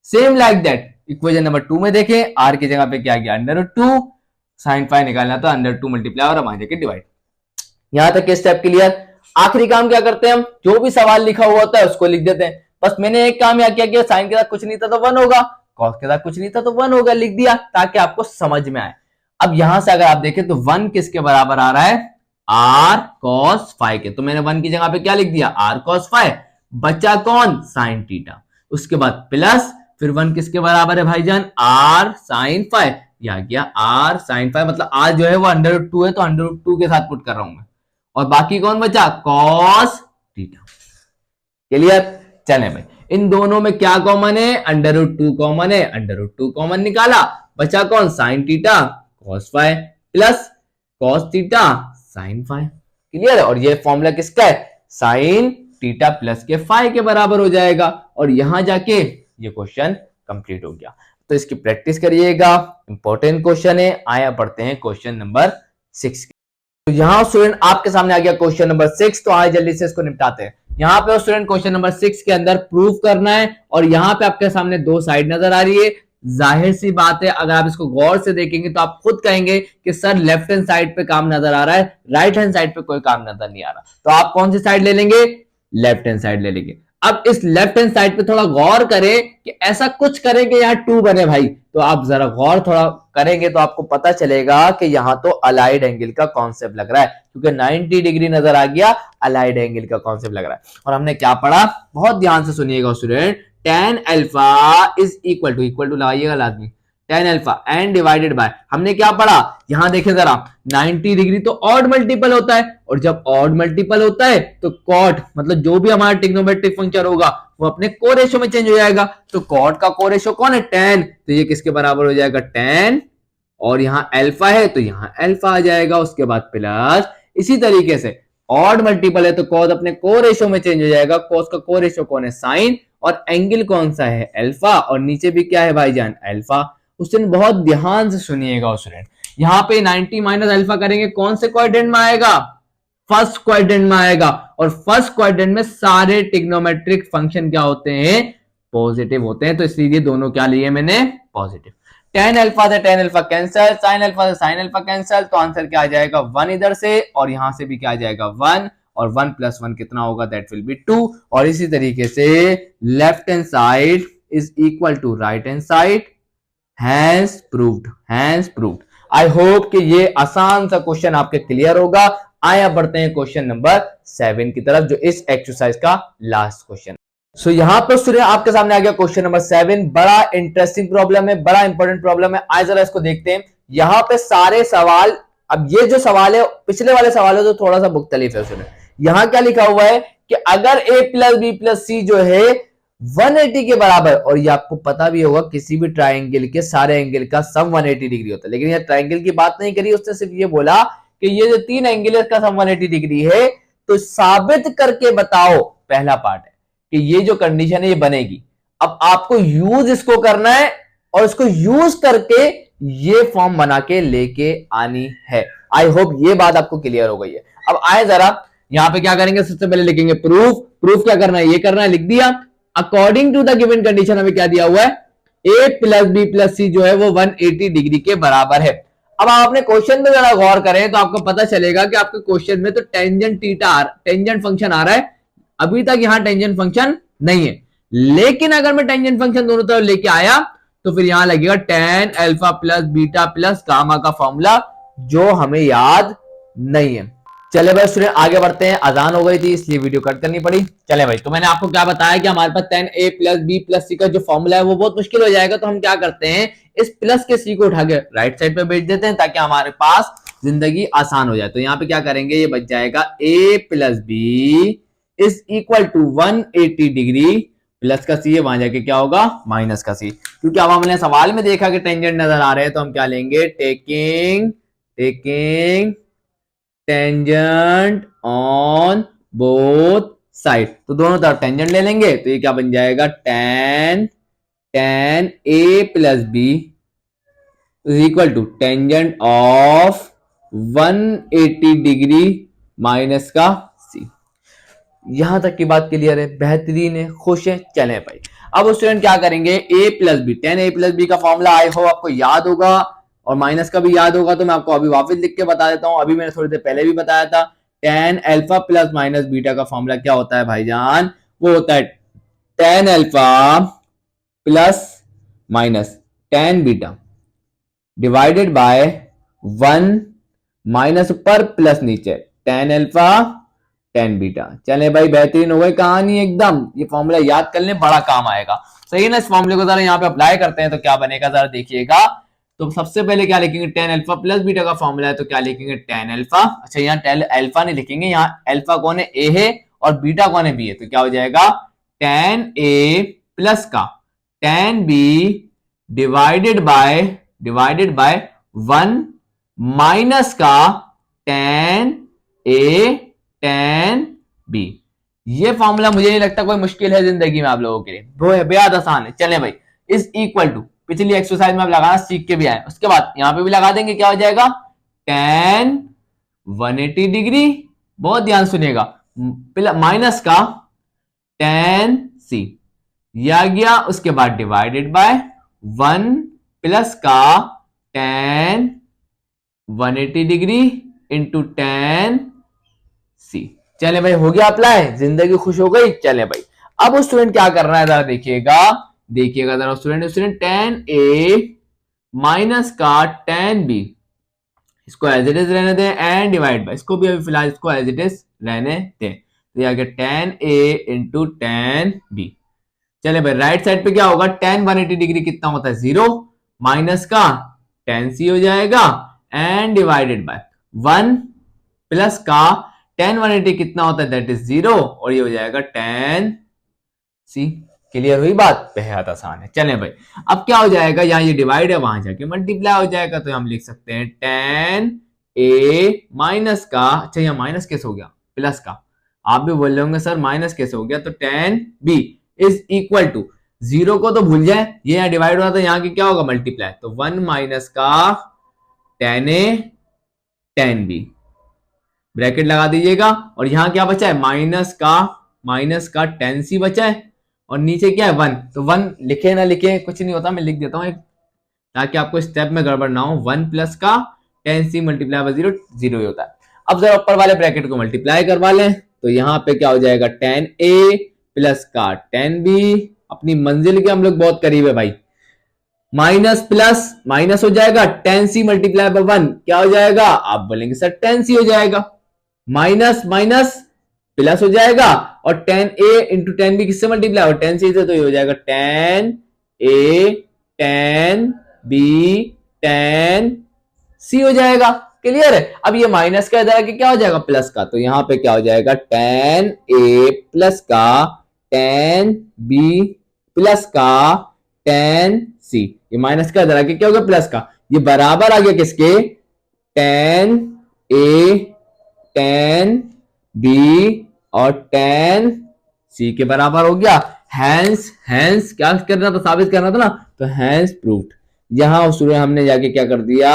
Same like that equation number 2 में देखें, आर की जगह पे क्या आ गया? √2, साइन फाइ निकालना था √2 मल्टीप्लाई और वहां जाके डिवाइड। यहां तक के स्टेप क्लियर। आखिरी काम क्या करते हैं हम? जो भी सवाल लिखा हुआ होता है उसको लिख देते हैं। बस मैंने एक काम यहां किया, साइन के साथ कुछ नहीं था तो 1 होगा, कॉस के साथ कुछ नहीं था तो 1 होगा, लिख दिया ताकि आपको समझ में आए। अब यहां से अगर आप देखें तो 1 किसके बराबर आ रहा है? आर कॉस फाइ के। तो मैंने 1 की जगह पे क्या लिख दिया? R cos phi. बचा कौन? Sine theta. उसके बाद प्लस, फिर 1 किसके बराबर है भाईजान? R sine phi. यह आ गया आर साइन फाइ, मतलब आर जो है वो √2 है तो √2 के साथ पुट कर रहा हूं मैं। और बाकी कौन बचा? Cos theta. क्लियर? चले भाई, इन दोनों में क्या कॉमन है? √2 कॉमन है, √2 कॉमन निकाला, बचा कौन? Sine theta cos phi plus cos theta sine phi. Clear है? और ये फॉर्मूला किसका है? साइन थीटा प्लस के फाइ के बराबर हो जाएगा। और यहां जाके ये क्वेश्चन कंप्लीट हो गया। तो इसकी प्रैक्टिस करिएगा, इंपॉर्टेंट क्वेश्चन है। आया पढ़ते हैं क्वेश्चन नंबर 6। तो यहां स्टूडेंट आपके सामने आ गया क्वेश्चन नंबर 6। तो आइए जल्दी से इसको निपटाते हैं। यहां पे स्टूडेंट क्वेश्चन नंबर 6 के अंदर प्रूफ करना है, और यहां पे आपके सामने 2 साइड नजर आ रही है। जाहिर सी बात है, अगर आप इसको गौर से देखेंगे तो आप खुद कहेंगे कि सर लेफ्ट हैंड साइड पे काम नजर आ रहा है, राइट हैंड साइड पे कोई काम नजर नहीं आ रहा। तो आप कौन सी साइड ले लेंगे? लेफ्ट हैंड साइड ले लेंगे। अब इस लेफ्ट हैंड साइड पे थोड़ा गौर करें कि ऐसा कुछ करें कि यहाँ 2 बने भाई। तो आप जरा गौर थोड़ा करेंगे तो आपको पता चलेगा कि यहां तो अलाइड एंगल का कॉन्सेप्ट लग रहा है, क्योंकि 90 डिग्री नजर आ गया, अलाइड एंगल का कॉन्सेप्ट लग रहा है। और हमने क्या पढ़ा? बहुत ध्यान से सुनिएगा student. tan alpha is equal to लगाइएगा लाजमी, tan alpha and divided by, हमने क्या पढ़ा? यहां देखें जरा, 90 डिग्री तो ऑड मल्टीपल होता है, और जब ऑड मल्टीपल होता है तो कॉट, मतलब जो भी हमारा ट्रिग्नोमेट्रिक फंक्शन होगा वो अपने को रेशो में चेंज हो जाएगा। तो कॉट का को रेशो कौन है? tan। तो ये किसके बराबर हो जाएगा? tan, और यहां अल्फा है तो यहां अल्फा आ जाएगा। उसके बाद प्लस, इसी तरीके से ऑड मल्टीपल है तो कॉस अपने को रेशो में चेंज हो जाएगा। कॉस का को रेशो कौन है? साइन, और एंगल कौन सा है? अल्फा, और नीचे भी क्या है भाईजान? अल्फा। उस दिन बहुत ध्यान से सुनिएगा स्टूडेंट। यहाँ पे 90 माइनस अल्फा करेंगे, कौन से क्वाड्रेंट में आएगा? फर्स्ट क्वाड्रेंट में आएगा। और फर्स्ट क्वाड्रेंट में सारे ट्रिग्नोमेट्रिक फंक्शन क्या होते हैं? पॉजिटिव होते हैं, तो इसलिए दोनों क्या लिए मैंने? पॉजिटिव। टेन अल्फा से tan alpha cancel, sine alpha से साइन अल्फा कैंसिल, तो आंसर क्या आ जाएगा? 1 इधर से, और यहां से भी क्या आ जाएगा? 1, और 1 प्लस 1 कितना होगा? That will be 2। और इसी तरीके से left hand side is equal to right hand side. Hence proved, hence proved. I hope कि ये आसान सा क्वेश्चन आपके क्लियर होगा। आइए अब बढ़ते हैं क्वेश्चन नंबर 7 की तरफ, जो इस एक्सरसाइज का लास्ट क्वेश्चन। सो यहां पर स्टूडेंट आपके सामने आ गया क्वेश्चन नंबर 7। बड़ा इंटरेस्टिंग प्रॉब्लम है, बड़ा इंपॉर्टेंट प्रॉब्लम है। आइए जरा इसको देखते हैं। यहां पे सारे सवाल, अब ये जो सवाल है पिछले वाले सवाल है तो थोड़ा सा मुख्तलिफ है स्टूडेंट। यहां क्या लिखा हुआ है कि अगर a plus B plus C जो है 180 के बराबर, और ये आपको पता भी होगा किसी भी ट्राइंगल के सारे एंगल का सम 180 डिग्री होता है, लेकिन ये ट्राइंगल की बात नहीं करी, उसने सिर्फ ये बोला कि ये जो 3 एंगल है इसका सम 180 डिग्री है, तो साबित करके बताओ। पहला पार्ट है कि ये जो कंडीशन है ये बनेगी। अब आपको यूज इसको करना है और इसको यूज करके ये फॉर्म बना के लेके आनी है। आई होप ये बात आपको क्लियर हो गई है। अब आए जरा यहां पे क्या करेंगे, सबसे पहले लिखेंगे प्रूफ। प्रूफ क्या करना है? ये करना है, लिख दिया। According to the given condition हमें क्या दिया हुआ है? a plus B plus C जो है वो 180 डिग्री के बराबर है। अब आप अपने क्वेश्चन में जरा गौर करें तो आपको पता चलेगा कि आपके क्वेश्चन में तो टेंजेंट थीटा, टेंजेंट फंक्शन आ रहा है। अभी तक यहां टेंजेंट फंक्शन नहीं है, लेकिन अगर मैं टेंजेंट फंक्शन दोनों तरफ लेके आया तो फिर यहां लगेगा tan alpha plus beta plus gamma का फॉर्मूला, जो हमें याद नहीं है। चले भाई स्टूडेंट आगे बढ़ते हैं। अजान हो गई थी इसलिए वीडियो कट करनी पड़ी। चले भाई, तो मैंने आपको क्या बताया कि हमारे पास 10a प्लस बी प्लस सी का जो फॉर्मूला है वो बहुत मुश्किल हो जाएगा, तो हम क्या करते हैं, इस प्लस के सी को उठा के राइट साइड पे भेज देते हैं ताकि हमारे पास जिंदगी आसान हो जाए। तो यहाँ पे क्या करेंगे, ये बच जाएगा a plus B is equal to 180 degree, plus का सी है वहां जाके क्या होगा? माइनस का सी। क्योंकि अब हमने सवाल में देखा कि टेंजेंट नजर आ रहे हैं, तो हम क्या लेंगे? Taking tangent on both side, तो दोनों तरफ टेंजेंट ले लेंगे। तो ये क्या बन जाएगा? Tan A plus B is equal to tangent of 180 degree minus का सी। यहां तक की बात क्लियर है, बेहतरीन है, खुश है। चले भाई, अब स्टूडेंट क्या करेंगे, a plus B, 10a plus B का फॉर्मूला आई हो आपको याद होगा और माइनस का भी याद होगा, तो मैं आपको अभी वापस लिख के बता देता हूं। अभी मैंने थोड़ी देर पहले भी बताया था। Tan alpha plus minus beta का फॉर्मूला क्या होता है भाईजान? वो होता है tan alpha plus minus tan beta divided by 1 minus ऊपर प्लस नीचे टेन अल्फा टेन बीटा। चले भाई, बेहतरीन हो गई कहानी एकदम। ये फॉर्मूला याद कर ले, बड़ा काम आएगा। सही है ना? इस फॉर्मूले को जरा यहाँ पे अप्लाई करते हैं तो क्या बनेगा जरा देखिएगा। तो सबसे पहले क्या लिखेंगे? टेन अल्फा प्लस बीटा का फॉर्मूला है तो क्या लिखेंगे? Tan alpha. अच्छा, यहाँ टेन अल्फा नहीं लिखेंगे, यहाँ अल्फा कौन है? ए है, और बीटा कौन है? बी है। तो क्या हो जाएगा? टेन ए प्लस का tan B divided by 1 minus का टेन ए टेन बी। ये फॉर्मूला मुझे नहीं लगता कोई मुश्किल है जिंदगी में आप लोगों के लिए, वो है बेहद आसान है। चले भाई, इज इक्वल टू पिछली एक्सरसाइज में आप लगाना सीख के भी आए, उसके बाद यहां पे भी लगा देंगे। क्या हो जाएगा? टेन 180 डिग्री, बहुत ध्यान सुनिएगा, माइनस का टेन सी, यह आ गया। उसके बाद डिवाइडेड बाय 1 प्लस का टेन 180 डिग्री इंटू टेन सी। चले भाई, हो गया अप्लाई, जिंदगी खुश हो गई। चले भाई, अब स्टूडेंट क्या कर रहा है जरा देखिएगा जरा स्टूडेंट टेन ए माइनस का टेन बी, इसको एज इट इज रहने दें एंड डिवाइड बाय, इसको भी अभी फिलहाल इसको एज इट इज रहने दें। तो यह आ गया टेन ए इंटू टेन बी। चले भाई, राइट साइड पे क्या होगा? टेन 180 डिग्री कितना होता है? 0, माइनस का टेन सी हो जाएगा एंड डिवाइडेड बाय 1 प्लस का टेन 180 कितना होता है? दैट इज 0, और ये हो जाएगा टेन सी। क्लियर हुई बात? बेहद आसान है। चलें भाई, अब क्या हो जाएगा? यहाँ ये डिवाइड है, वहां जाके मल्टीप्लाई हो जाएगा, तो हम लिख सकते हैं टेन ए माइनस का, अच्छा यहाँ माइनस कैसे हो गया? प्लस का। आप भी बोल रहे होंगे सर माइनस कैसे हो गया? तो tan B is equal to, 0 को तो भूल जाए, ये यहाँ डिवाइड हुआ तो यहाँ की क्या होगा? मल्टीप्लाई। तो 1 माइनस का tan A tan B, bracket लगा दीजिएगा। और यहां क्या बचा है, माइनस का टेन सी बचा है, और नीचे क्या है 1, तो 1 लिखे ना लिखे कुछ नहीं होता, मैं लिख देता हूं एक, ताकि आपको स्टेप में गड़बड़ ना हो। 1 प्लस का टेन सी मल्टीप्लाई बाय 0, 0 ही होता है। अब जरा ऊपर वाले ब्रैकेट को मल्टीप्लाई करवा लें, तो यहाँ पे क्या हो जाएगा, टेन ए प्लस का टेन बी, अपनी मंजिल के हम लोग बहुत करीब है भाई। माइनस प्लस माइनस हो जाएगा, टेन सी मल्टीप्लाई बाय 1 क्या हो जाएगा, आप बोलेंगे सर टेन सी हो जाएगा। माइनस माइनस प्लस हो जाएगा, और टेन ए इंटू टेन बी किससे मल्टीप्लाई हो, टेन सी से, तो ये हो जाएगा tan A tan B ten सी हो जाएगा। क्लियर है। अब ये माइनस का इधर आके क्या हो जाएगा, प्लस का, तो यहां पे क्या हो जाएगा, टेन ए प्लस का टेन बी प्लस का टेन सी, ये माइनस का इधर आके क्या होगा, प्लस का, ये बराबर आ गया किसके, टेन ए टेन बी और टेन सी के बराबर हो गया। हैंस हैंस क्या करना था, साबित करना था ना, तो हैंस प्रूव्ड। यहां स्टूडेंट हमने जाके क्या कर दिया,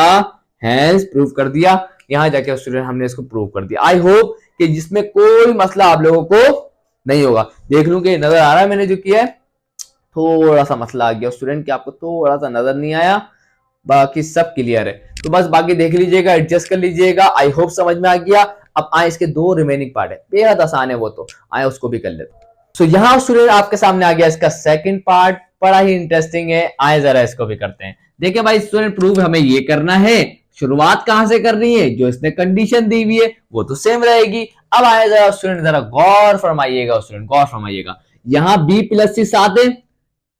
हैंस प्रूव कर दिया। यहां जाके स्टूडेंट हमने इसको प्रूव कर दिया। आई होप कि जिसमें कोई मसला आप लोगों को नहीं होगा। देख लूं कि नजर आ रहा है मैंने जो किया है, थोड़ा सा मसला आ गया स्टूडेंट, कि आपको थोड़ा सा नजर नहीं आया, बाकी सब क्लियर है। तो बस बाकी देख लीजिएगा, एडजस्ट कर लीजिएगा। आई होप समझ में आ गया। अब आए इसके दो रिमेनिंग पार्ट है, बेहद आसान है वो, तो आए उसको भी कर लेते। तो यहाँ स्टूडेंट आपके सामने आ गया इसका सेकंड पार्ट, बड़ा ही इंटरेस्टिंग है। आए जरा इसको भी करते हैं। देखिए भाई स्टूडेंट, प्रूव हमें ये करना है, शुरुआत कहां से करनी है, जो इसने कंडीशन दी हुई है वो तो सेम रहेगी। अब आए जरा स्टूडेंट, जरा गौर फरमाइएगा स्टूडेंट, गौर फरमाइएगा। यहां बी प्लस सी सात है,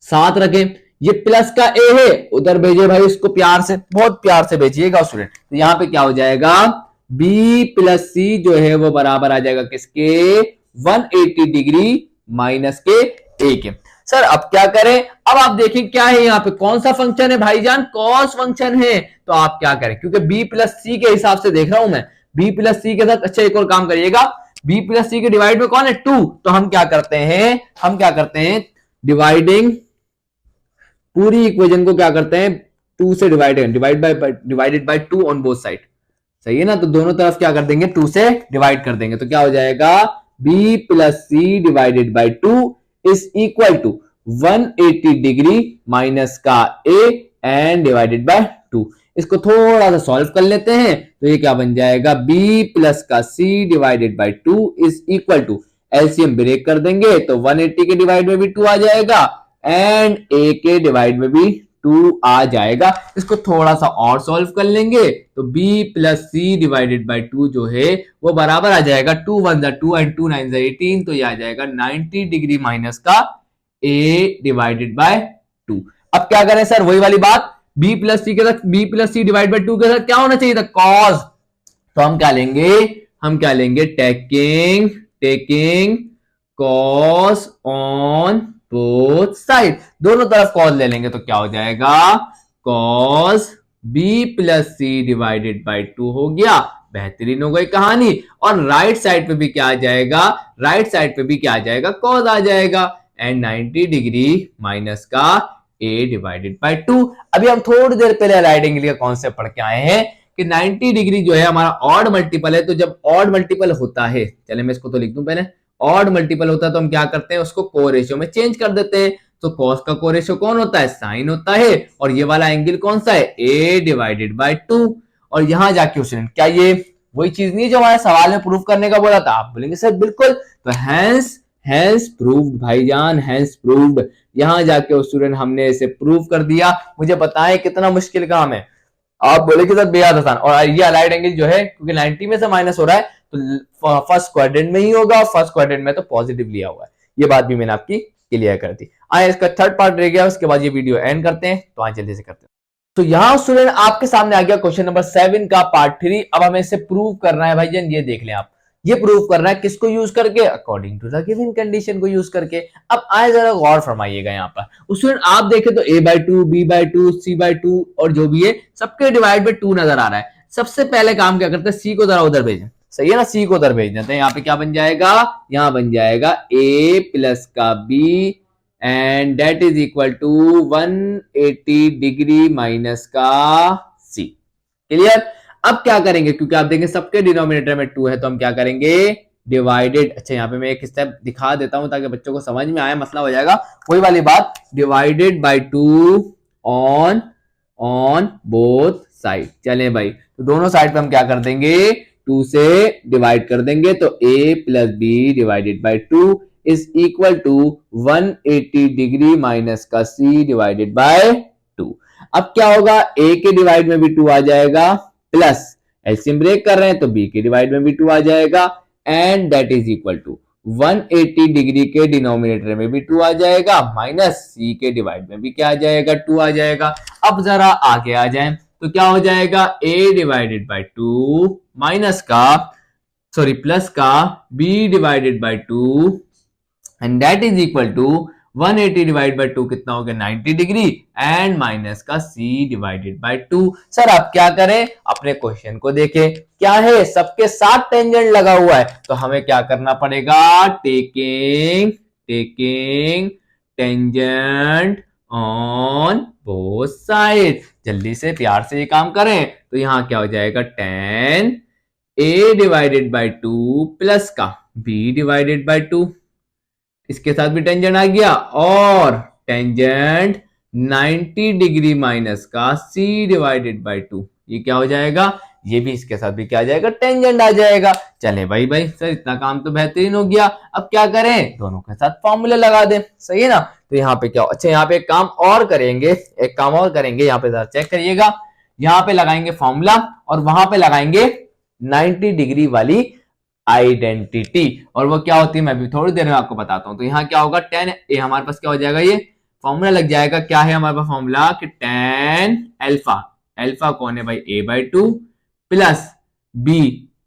सात रखे, ये प्लस का ए है, उधर भेजे भाई इसको प्यार से, बहुत प्यार से भेजिएगा स्टूडेंट। तो यहां पे क्या हो जाएगा, बी प्लस सी जो है वो बराबर आ जाएगा किसके, 180 डिग्री माइनस के ए के। सर अब क्या करें, अब आप देखिए क्या है यहाँ पे, कौन सा फंक्शन है भाईजान, कॉस फंक्शन है। तो आप क्या करें, क्योंकि बी प्लस सी के हिसाब से देख रहा हूं मैं, बी प्लस सी के साथ। अच्छा एक और काम करिएगा, बी प्लस सी के डिवाइड में कौन है, 2, तो हम क्या करते हैं, डिवाइडिंग पूरी इक्वेशन को क्या करते हैं, 2 से divided by 2 on both side. सही है ना, तो दोनों तरफ क्या कर देंगे, 2 से डिवाइड कर देंगे। तो क्या हो जाएगा, b plus C divided by 2 is equal to 180 degree minus का a एंड डिवाइडेड बाय 2। इसको थोड़ा सा सॉल्व कर लेते हैं, तो ये क्या बन जाएगा, b प्लस का c divided by 2 is equal to, LCM break कर देंगे तो 180 के डिवाइड में भी 2 आ जाएगा एंड a के डिवाइड में भी 2 आ जाएगा। इसको थोड़ा सा और सॉल्व कर लेंगे, तो b plus C divided by 2 जो है वो बराबर आ जाएगा 2 1 जा 2 एंड 2 9 जा 18, तो ये आ जाएगा 90 डिग्री माइनस का a डिवाइडेड बाय 2। अब क्या करें सर, वही वाली बात, b प्लस सी के साथ, b plus C divide by 2 के साथ क्या होना चाहिए था, cos। तो हम क्या लेंगे, taking cos on both side, दोनों तरफ cos ले लेंगे, तो क्या हो जाएगा, cos b plus C divided by 2 हो गया। बेहतरीन हो गई कहानी। और राइट साइड पे भी क्या आ जाएगा, cos आ जाएगा एंड 90 डिग्री माइनस का a डिवाइडेड बाई 2। अभी हम थोड़ी देर पहले राइट एंगल का कॉन्सेप्ट पढ़ के आए हैं कि 90 डिग्री जो है हमारा ऑड मल्टीपल है। तो जब ऑड मल्टीपल होता है, चले मैं इसको तो लिख दूं पहले, ऑड मल्टीपल होता है तो हम क्या करते हैं, उसको कोरेशियो में चेंज कर देते हैं। तो कॉस का कोरेशियो कौन होता है, साइन होता है, और ये वाला एंगल कौन सा है, a डिवाइडेड बाय 2। और यहां जाके स्टूडेंट क्या ये वही चीज नहीं जो हमारे सवाल में प्रूफ करने का बोला था, आप बोलेंगे सर बिल्कुल। तो हैंस प्रूव्ड भाईजान, हैंस प्रूव्ड। यहां जाके स्टूडेंट हमने इसे प्रूव कर दिया। मुझे बताएं कितना मुश्किल काम है, आप बोले कि सर बेहद आसान। और ये अलाइड एंगल जो है, क्योंकि 90 में से माइनस हो रहा है तो फर्स्ट क्वाड्रेंट में ही होगा, फर्स्ट क्वाड्रेंट में तो पॉजिटिव लिया हुआ है। ये बात भी मैंने आपकी क्लियर कर दी। आए इसका थर्ड पार्ट रह गया, उसके बाद ये वीडियो एंड करते हैं। तो आए जल्दी से करते हैं। तो यहां स्टूडेंट आपके सामने आ गया क्वेश्चन नंबर 7 का पार्ट 3। अब हमें इसे प्रूव करना है भाईजान, ये देख लें आप, ये प्रूव करना है किसको यूज करके, according to the given condition को यूज करके। अब आए जरा गौर फरमाइएगा यहाँ पर स्टूडेंट, आप देखें तो a/2 b/2 c/2 और जो भी है सबके डिवाइड में 2 नजर आ रहा है। सबसे पहले काम क्या करते हैं, c को जरा उधर भेजें, सही है ना, c को उधर भेज देते हैं। यहाँ पे क्या बन जाएगा, यहाँ बन जाएगा a प्लस का b and that is equal to 180 degree minus का c। क्लियर। अब क्या करेंगे, क्योंकि आप देखें सबके डिनोमिनेटर में 2 है, तो हम क्या करेंगे, डिवाइडेड। अच्छा यहाँ पे मैं एक स्टेप दिखा देता हूं ताकि बच्चों को समझ में आए, मसला हो जाएगा वही वाली बात, divided by 2 on on both side. चलें भाई, तो दोनों साइड पे हम क्या कर देंगे, 2 से डिवाइड कर देंगे, तो a plus B divided by 2 is equal to 180 degree minus का c डिवाइडेड बाय 2। अब क्या होगा, a के डिवाइड में भी 2 आ जाएगा, प्लस एलसीएम ब्रेक कर रहे हैं तो b के डिवाइड में भी 2 आ जाएगा, and that is equal to 180 degree के डिनोमिनेटर में भी 2 आ जाएगा, माइनस c के डिवाइड में भी क्या आ जाएगा, 2 आ जाएगा। अब जरा आगे आ जाएं, तो क्या हो जाएगा, a डिवाइडेड बाई 2 माइनस का, सॉरी प्लस का b divided by 2 and that is equal to 180 divide by 2 कितना हो गया, 90 डिग्री, एंड माइनस का c डिवाइडेड बाई 2। सर आप क्या करें, अपने क्वेश्चन को देखें, क्या है, सबके साथ टेंजेंट लगा हुआ है, तो हमें क्या करना पड़ेगा, taking taking tangent on both side. जल्दी से प्यार से ये काम करें, तो यहां क्या हो जाएगा, tan a divided by 2 plus का b डिवाइडेड बाई 2, इसके साथ भी टेंजेंट आ गया, और टेंजेंट 90 डिग्री माइनस का c डिवाइडेड बाई 2, ये क्या हो जाएगा, ये भी इसके साथ भी क्या आ जाएगा, टेंजेंट आ जाएगा। चले भाई भाई सर इतना काम तो बेहतरीन हो गया, अब क्या करें, दोनों के साथ फॉर्मूले लगा दें, सही है ना। तो यहाँ पे क्या, अच्छा यहाँ पे एक काम और करेंगे, एक काम और करेंगे, यहाँ पे जरा चेक करिएगा, यहाँ पे लगाएंगे फॉर्मूला और वहां पे लगाएंगे 90 डिग्री वाली आइडेंटिटी, और वो क्या होती है मैं भी थोड़ी देर में आपको बताता हूं। तो यहाँ क्या होगा, tan ए हमारे पास क्या हो जाएगा, ये फॉर्मूला लग जाएगा, क्या है हमारे पास फॉर्मूला, कि tan अल्फा, अल्फा कौन है भाई, a बाई 2 प्लस b,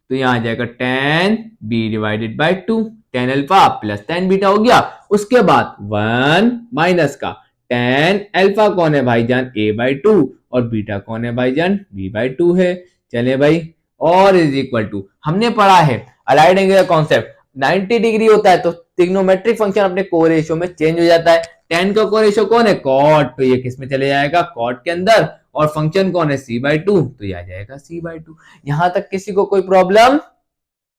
तो यहाँ आ जाएगा tan b divided by 2, tan alpha plus tan beta हो गया। उसके बाद 1 माइनस का tan अल्फा कौन है भाईजान, a बाई 2, और बीटा कौन है भाईजान, b बाई 2 है। चले भाई, और इज इक्वल टू, हमने पढ़ा है अलाइड एंगल का कॉन्सेप्ट, 90 डिग्री होता है तो ट्रिग्नोमेट्रिक फंक्शन अपने कोरेशियो में चेंज हो जाता है। tan का कोरेशियो कौन है, कॉट, तो ये किस में चले जाएगा, कॉट के अंदर, और फंक्शन कौन है, c बाई 2, तो ये आ जाएगा c बाई 2। यहां तक किसी को कोई प्रॉब्लम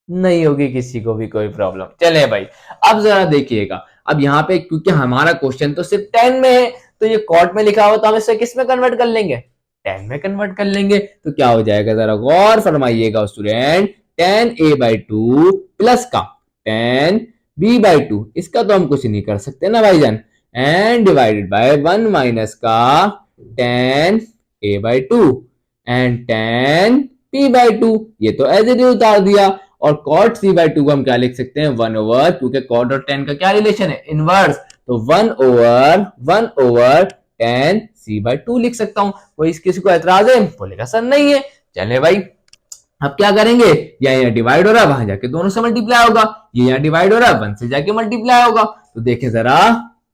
नहीं होगी, किसी को भी कोई प्रॉब्लम। चले भाई, अब जरा देखिएगा, अब यहाँ पे क्योंकि हमारा क्वेश्चन तो सिर्फ 10 में है, तो ये कॉट में लिखा हुआ तो हम इसे किस में कन्वर्ट कर लेंगे, 10 में कन्वर्ट कर लेंगे। तो क्या हो जाएगा, जरा गौर फरमाइएगा student, tan a by 2 plus का tan b बाई 2, इसका तो हम कुछ नहीं कर सकते ना भाईजान, एंड डिवाइडेड बाय 1 माइनस का tan a by 2 and tan p by 2, ये तो एज इट इज उतार दिया, और cot c बाई 2 को हम क्या लिख सकते हैं, 1 ओवर, क्योंकि cot और tan का क्या रिलेशन है, इनवर्स, तो 1 ओवर tan c बाई 2 लिख सकता हूं। कोई किसी को एतराज है, बोलेगा सर नहीं है। चले भाई, अब क्या करेंगे, यहाँ डिवाइड हो रहा है, वहां जाके दोनों से मल्टीप्लाई होगा, ये यहाँ डिवाइड हो रहा है, 1 से जाके मल्टीप्लाई होगा, तो देखें जरा,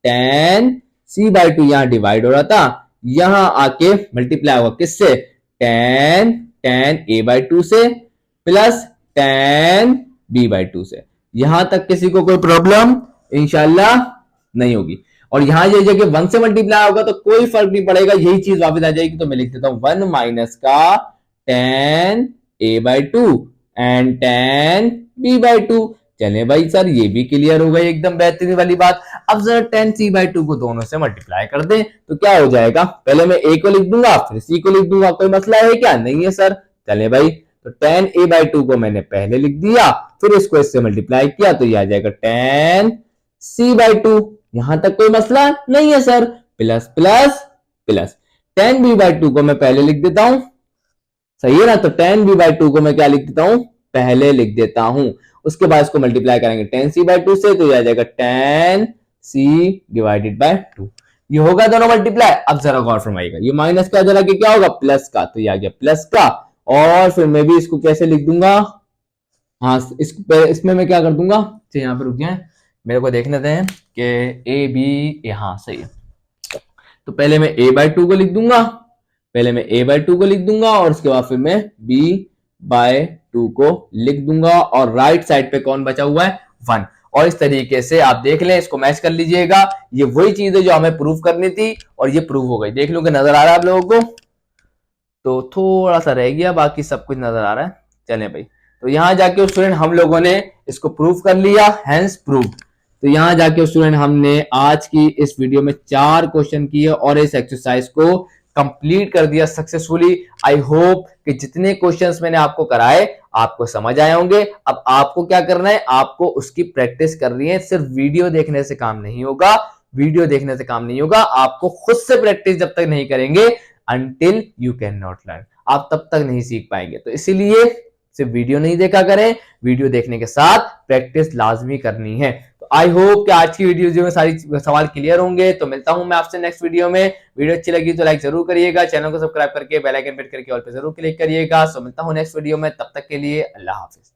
tan c बाई 2 यहाँ डिवाइड हो रहा था, यहाँ आके मल्टीप्लाई होगा किससे, tan a बाई 2 से प्लस tan b बाई 2 से। यहां तक किसी को कोई प्रॉब्लम इंशाल्लाह नहीं होगी। और यहां ये जगह 1 से मल्टीप्लाई होगा तो कोई फर्क नहीं पड़ेगा, यही चीज वापस आ जाएगी, तो मैं लिख देता हूं 1 माइनस का tan a by 2 and tan b by 2। चले भाई सर ये भी क्लियर हो गई, एकदम बेहतरीन वाली बात। अब जरा tan c बाई 2 को दोनों से मल्टीप्लाई कर दे, तो क्या हो जाएगा, पहले मैं a को लिख दूंगा फिर c को लिख दूंगा, कोई मसला है क्या, नहीं है सर। चले भाई, तो tan a बाई 2 को मैंने पहले लिख दिया, फिर इसको इससे मल्टीप्लाई किया, तो ये आ जाएगा tan c बाई 2, यहां तक कोई मसला नहीं है sir, plus plus plus tan b by 2 को मैं पहले लिख देता हूं, सही है ना, तो tan b बाई 2 को मैं क्या लिख देता हूं, पहले लिख देता हूं, उसके बाद इसको मल्टीप्लाई करेंगे tan c बाई 2 से, तो ये आ जाएगा tan c डिवाइडेड बाय 2, ये होगा दोनों मल्टीप्लाई। अब जरा गौर फरमाइएगा, ये माइनस का जरा क्या होगा, प्लस का, तो ये आ गया प्लस का, और फिर मैं भी इसको कैसे लिख दूंगा, हाँ इसमें मैं क्या कर दूंगा, यहाँ पे रुक जाए, मेरे को देखने दें कि ए बी, हाँ सही है, तो पहले मैं a बाई 2 को लिख दूंगा, पहले मैं a बाई 2 को लिख दूंगा, और उसके बाद फिर मैं b बाय 2 को लिख दूंगा, और राइट साइड पे कौन बचा हुआ है, 1। और इस तरीके से आप देख लें, इसको मैच कर लीजिएगा, ये वही चीज है जो हमें प्रूव करनी थी, और ये प्रूव हो गई। देख लो कि नजर आ रहा है आप लोगों को, तो थोड़ा सा रह गया, बाकी सब कुछ नजर आ रहा है। चलें भाई, तो यहाँ जाके स्टूडेंट हम लोगों ने इसको प्रूव कर लिया, हैंस प्रूव। तो यहाँ जाके स्टूडेंट हमने आज की इस वीडियो में 4 क्वेश्चन किए और इस एक्सरसाइज को कंप्लीट कर दिया सक्सेसफुली। आई होप कि जितने क्वेश्चंस मैंने आपको कराए आपको समझ आए होंगे। अब आपको क्या करना है, आपको उसकी प्रैक्टिस करनी है। सिर्फ वीडियो देखने से काम नहीं होगा, वीडियो देखने से काम नहीं होगा, आपको खुद से प्रैक्टिस जब तक नहीं करेंगे, until you cannot learn, आप तब तक नहीं सीख पाएंगे। तो इसीलिए सिर्फ वीडियो नहीं देखा करें, वीडियो देखने के साथ प्रैक्टिस लाजमी करनी है। तो आई होप कि आज की वीडियो में सारी सवाल क्लियर होंगे। तो मिलता हूं मैं आपसे नेक्स्ट वीडियो में। वीडियो अच्छी लगी तो लाइक जरूर करिएगा, चैनल को सब्सक्राइब करके बेल आइकन पे जरूर क्लिक करिएगा। सो मिलता हूं नेक्स्ट वीडियो में, तब तक के लिए अल्लाह हाफिज।